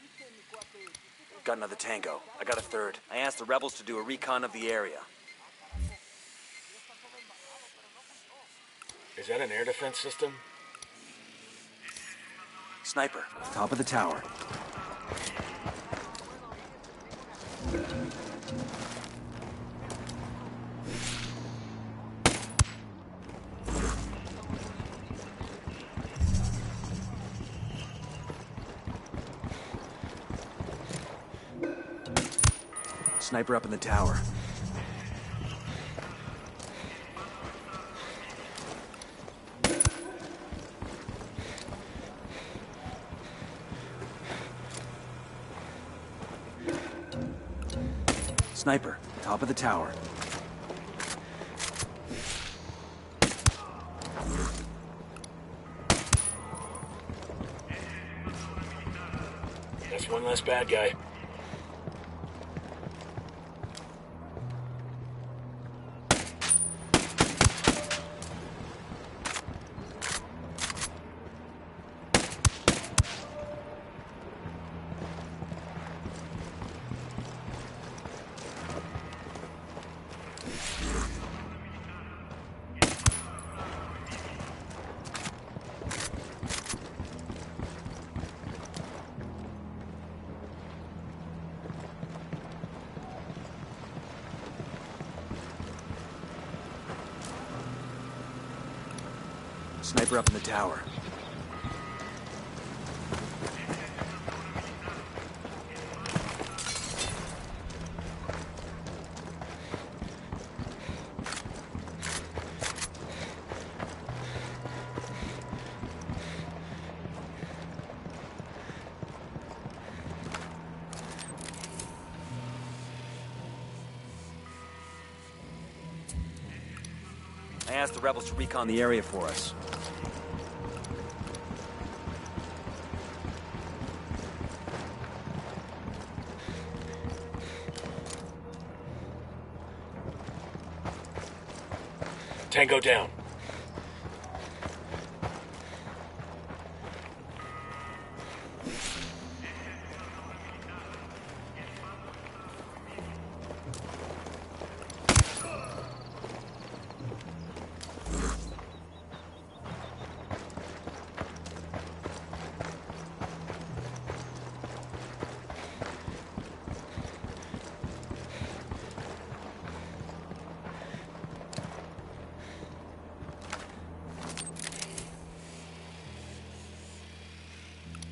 Got another Tango. I got a third. I asked the rebels to do a recon of the area.
Is that an air defense system?
Sniper, top of the tower. Sniper up in the tower. Sniper, top of the tower.
That's one less bad guy.
Sniper up in the tower. I asked the rebels to recon the area for us.
Tango down.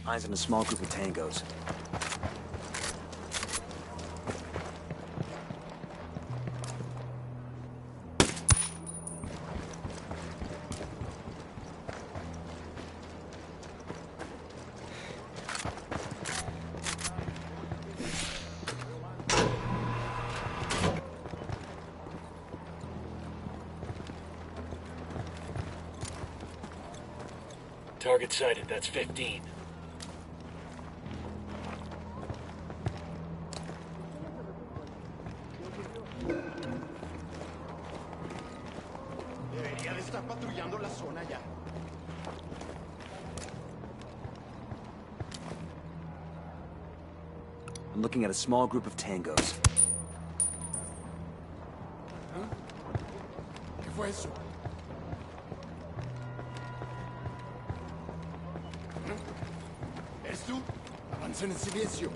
Eyes on a small group of tangos.
Target sighted, that's 15.
Debería de estar patrullando la zona ya.
I'm looking at a small group of tangos.
¿Qué fue eso? ¿Eres tú? Avanza en silencio.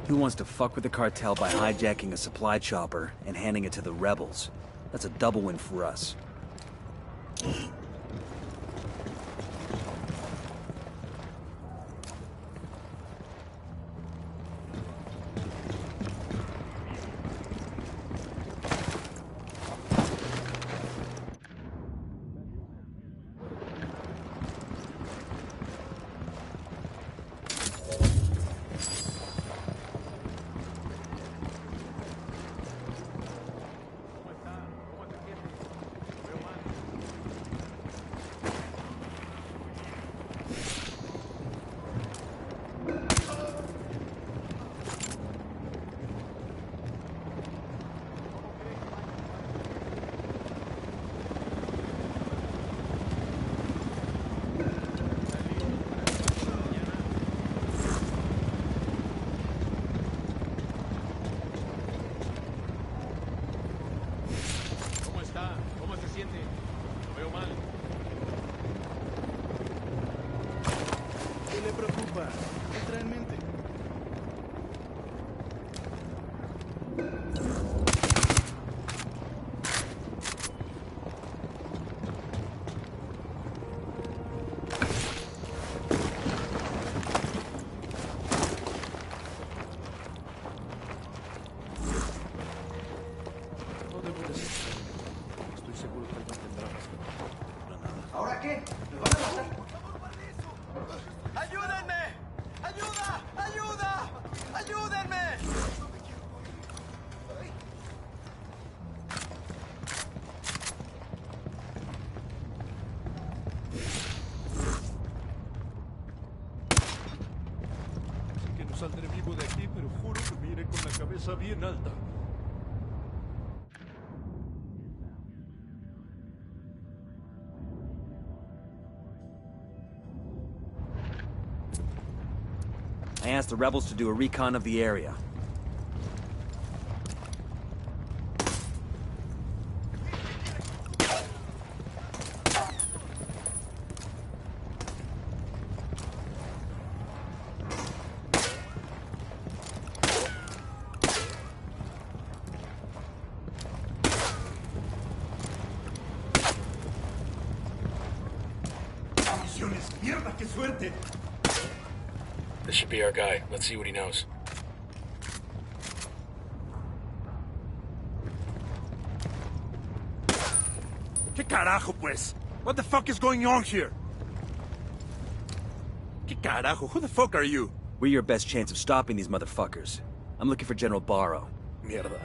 Who wants to fuck with the cartel by hijacking a supply chopper and handing it to the rebels? That's a double win for us.
siente? Lo veo mal.
¿Qué le preocupa? ¿Qué trae en mente?
No debo decir. Estoy seguro que él no tendrá razón. Para nada.
¿Ahora qué? ¿Me van a matar?
¡Ayúdenme! ¡Ayuda! ¡Ayuda! ¡Ayúdenme!
Sé que no saldré vivo de aquí, pero juro que me iré con la cabeza bien alta.
I asked the rebels to do a recon of the area.
¡Misiones! ¡Mierda, qué suerte!
This should be our guy. Let's see what he knows.
¿Qué carajo, pues? What the fuck is going on here? ¿Qué carajo? Who the fuck are you?
We're your best chance of stopping these motherfuckers. I'm looking for General Barrow.
Mierda.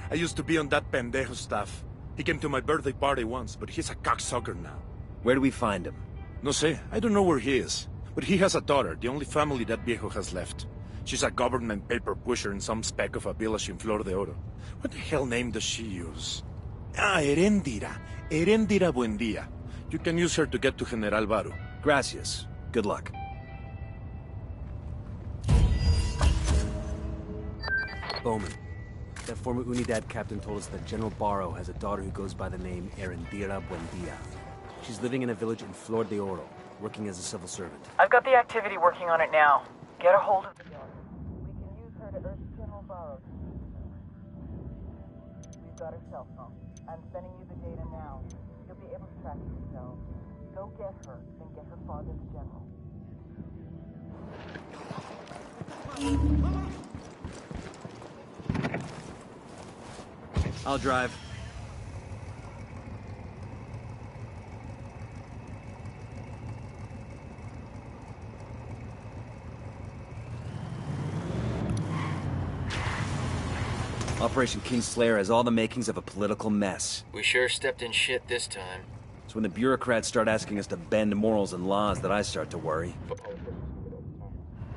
I used to be on that pendejo staff. He came to my birthday party once, but he's a cocksucker now.
Where do we find him?
No sé. I don't know where he is. But he has a daughter, the only family that viejo has left. She's a government paper pusher in some speck of a village in Flor de Oro. What the hell name does she use? Ah, Erendira. Erendira Buendía. You can use her to get to General Baru.
Gracias. Good luck. Bowman. That former Unidad captain told us that General Barrow has a daughter who goes by the name Erendira Buendia. She's living in a village in Flor de Oro, working as a civil servant.
I've got the activity working on it now. Get a hold of the daughter. We can use her to urge General Barrow. We've got her cell phone. I'm sending you the data now. You'll be able to track her yourself. Go get her, then get her father to General.
I'll drive. Operation Kingslayer has all the makings of a political mess.
We sure stepped in shit this time.
It's when the bureaucrats start asking us to bend morals and laws that I start to worry.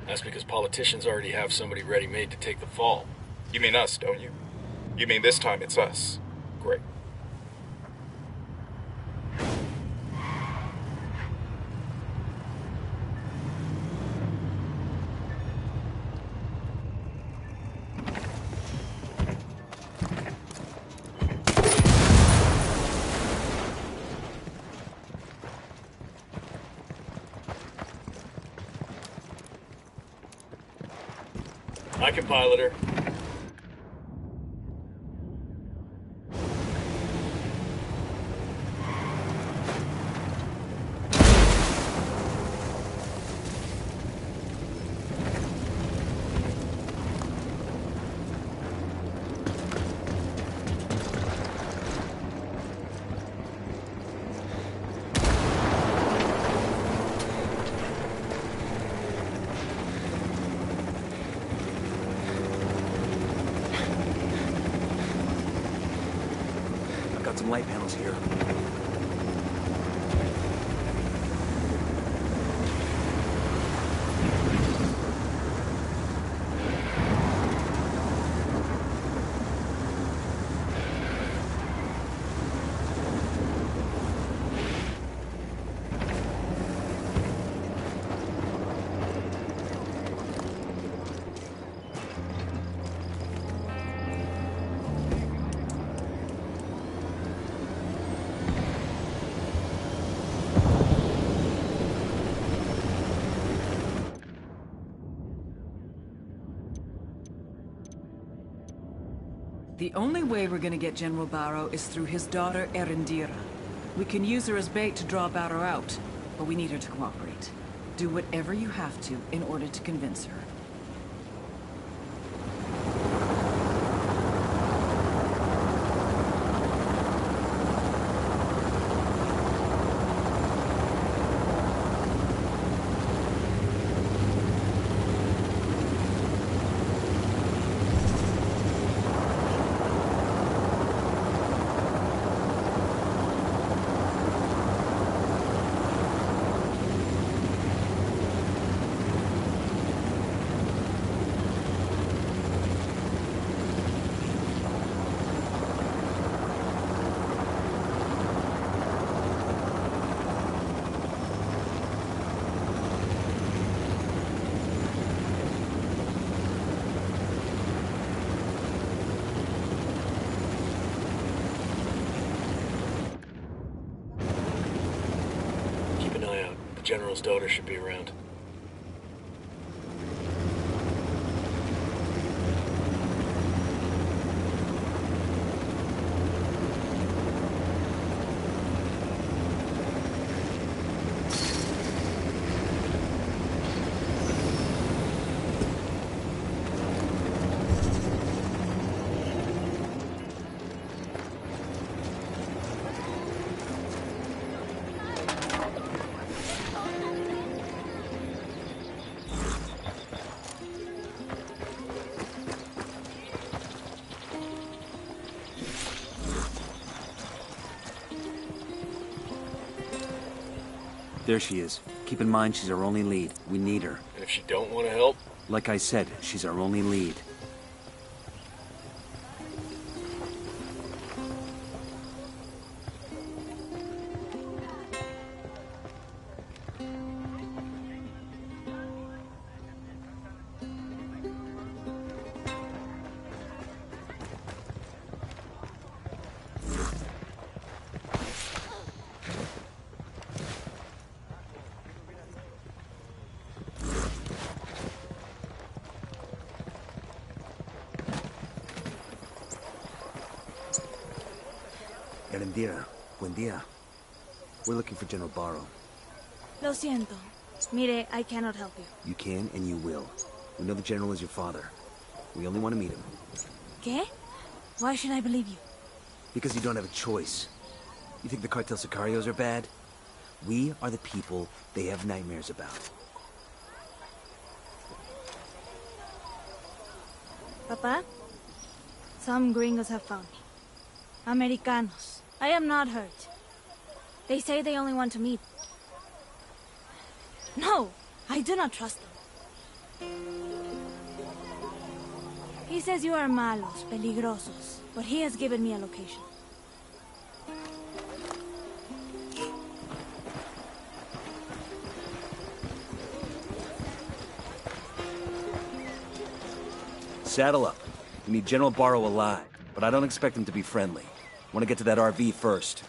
That's because politicians already have somebody ready-made to take the fall.
You mean us, don't you? You mean this time it's us? Great.
I can pilot her.
Got some light panels here.
The only way we're gonna get General Barrow is through his daughter, Erendira. We can use her as bait to draw Barrow out, but we need her to cooperate. Do whatever you have to in order to convince her.
The General's daughter should be around.
There she is. Keep in mind, she's our only lead. We need her.
And if she don't want to help?
Like I said, she's our only lead. Erendira, buen día. We're looking for General Barrow.
Lo siento. Mire, I cannot help you.
You can and you will. We know the General is your father. We only want to meet him.
¿Qué? Why should I believe you?
Because you don't have a choice. You think the cartel sicarios are bad? We are the people they have nightmares about.
Papa? Some gringos have found me. Americanos. I am not hurt. They say they only want to meet. No, I do not trust them. He says you are malos, peligrosos, but he has given me a location.
Saddle up. We need General Barrow alive, but I don't expect him to be friendly. Want to get to that RV first.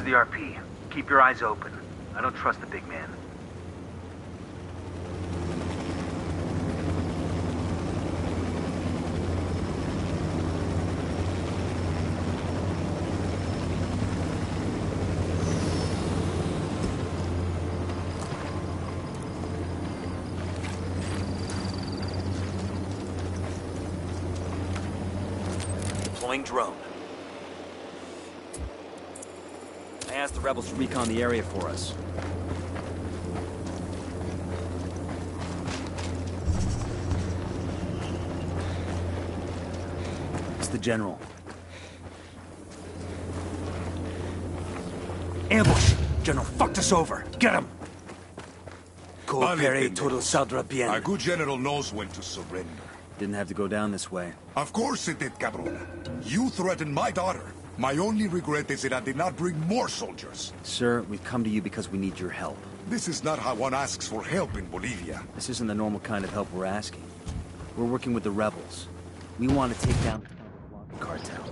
The RP. Keep your eyes open. I don't trust the big man.
Deploying drone. I asked the rebels to recon the area for us. It's the General. Ambush! General fucked us over. Get him! Coopere todo saldrá bien.
A good general knows when to surrender.
Didn't have to go down this way.
Of course it did, cabrón. You threatened my daughter. My only regret is that I did not bring more soldiers.
Sir, we've come to you because we need your help.
This is not how one asks for help in Bolivia.
This isn't the normal kind of help we're asking. We're working with the rebels. We want to take down the cartel.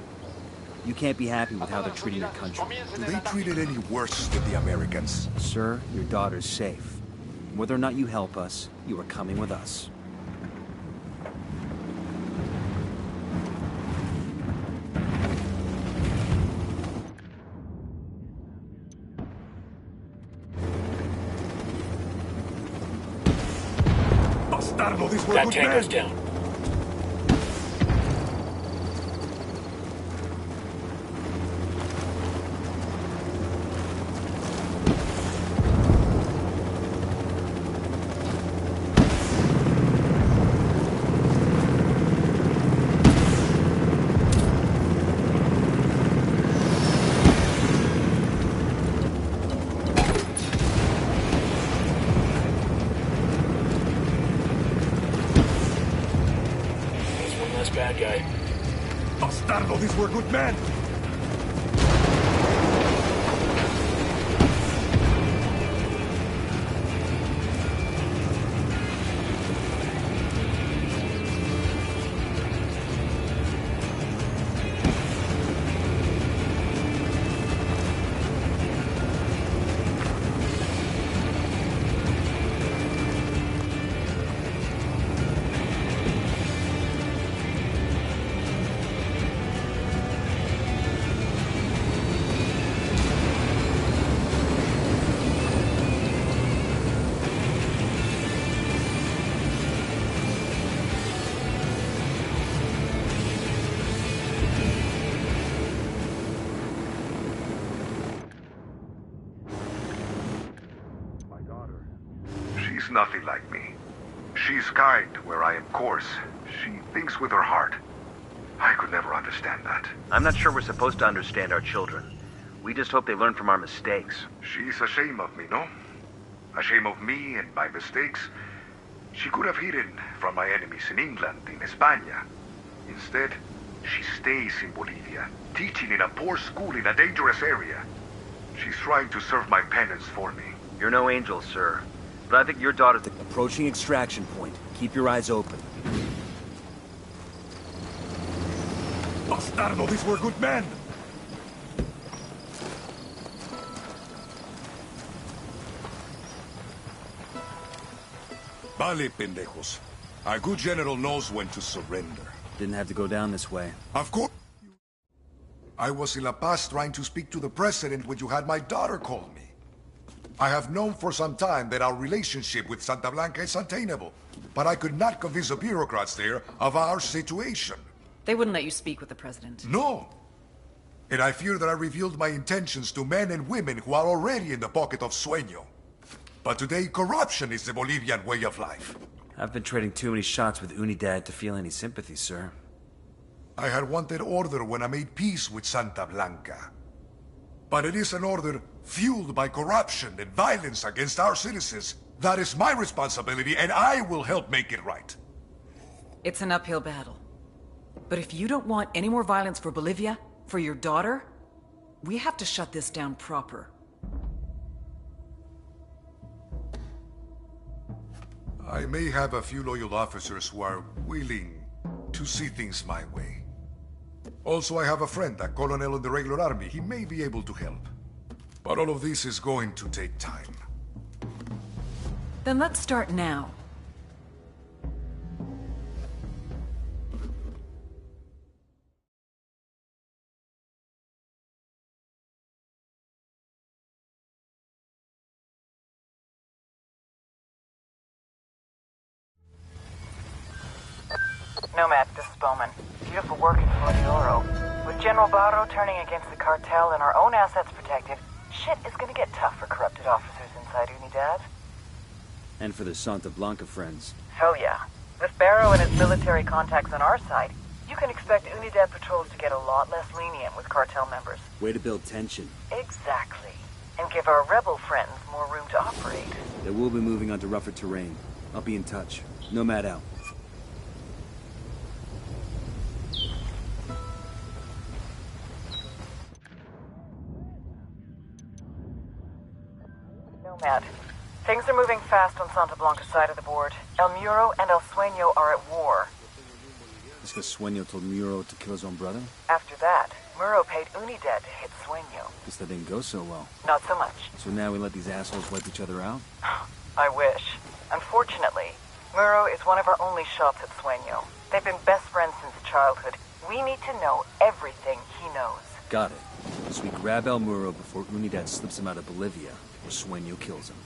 You can't be happy with how they're treating your country.
Do they treat it any worse than the Americans?
Sir, your daughter's safe. Whether or not you help us, you are coming with us.
Bastardo, these were
That
good
tango's
men.
down. Bad guy.
Bastardo, these were good men.
She's nothing like me. She's kind where I am coarse. She thinks with her heart. I could never understand that.
I'm not sure we're supposed to understand our children. We just hope they learn from our mistakes.
She's ashamed of me, no? Ashamed of me and my mistakes. She could have hidden from my enemies in England, in España. Instead, she stays in Bolivia, teaching in a poor school in a dangerous area. She's trying to serve my penance for me.
You're no angel, sir. But I think your daughter's...
Approaching extraction point. Keep your eyes open.
Bastardo, these were good men. Vale, pendejos. A good general knows when to surrender.
Didn't have to go down this way.
Of course. I was in La Paz trying to speak to the president when you had my daughter call me. I have known for some time that our relationship with Santa Blanca is untenable, but I could not convince the bureaucrats there of our situation.
They wouldn't let you speak with the president.
No. And I fear that I revealed my intentions to men and women who are already in the pocket of Sueño. But today, corruption is the Bolivian way of life.
I've been trading too many shots with Unidad to feel any sympathy, sir.
I had wanted order when I made peace with Santa Blanca. But it is an order fueled by corruption and violence against our citizens. That is my responsibility, and I will help make it right.
It's an uphill battle. But if you don't want any more violence for Bolivia, for your daughter, we have to shut this down proper.
I may have a few loyal officers who are willing to see things my way. Also, I have a friend, a colonel in the regular army. He may be able to help. But all of this is going to take time.
Then let's start now.
Nomad, this is Bowman. Do beautiful work in Flor de Oro. With General Barro turning against the cartel and our own assets protected, shit is gonna get tough for corrupted officers inside Unidad.
And for the Santa Blanca friends.
Hell yeah. With Barro and his military contacts on our side, you can expect Unidad patrols to get a lot less lenient with cartel members.
Way to build tension.
Exactly. And give our rebel friends more room to operate.
They will be moving onto rougher terrain. I'll be in touch. Nomad out.
Nomad. Things are moving fast on Santa Blanca's side of the board. El Muro and El Sueño are at war.
This guy Sueño told Muro to kill his own brother?
After that, Muro paid Unidad to hit Sueño.
Guess that didn't go so well.
Not so much.
So now we let these assholes wipe each other out?
I wish. Unfortunately, Muro is one of our only shots at Sueño. They've been best friends since childhood. We need to know everything he knows.
Got it. So we grab El Muro before Unidad slips him out of Bolivia, or Sueño kills him.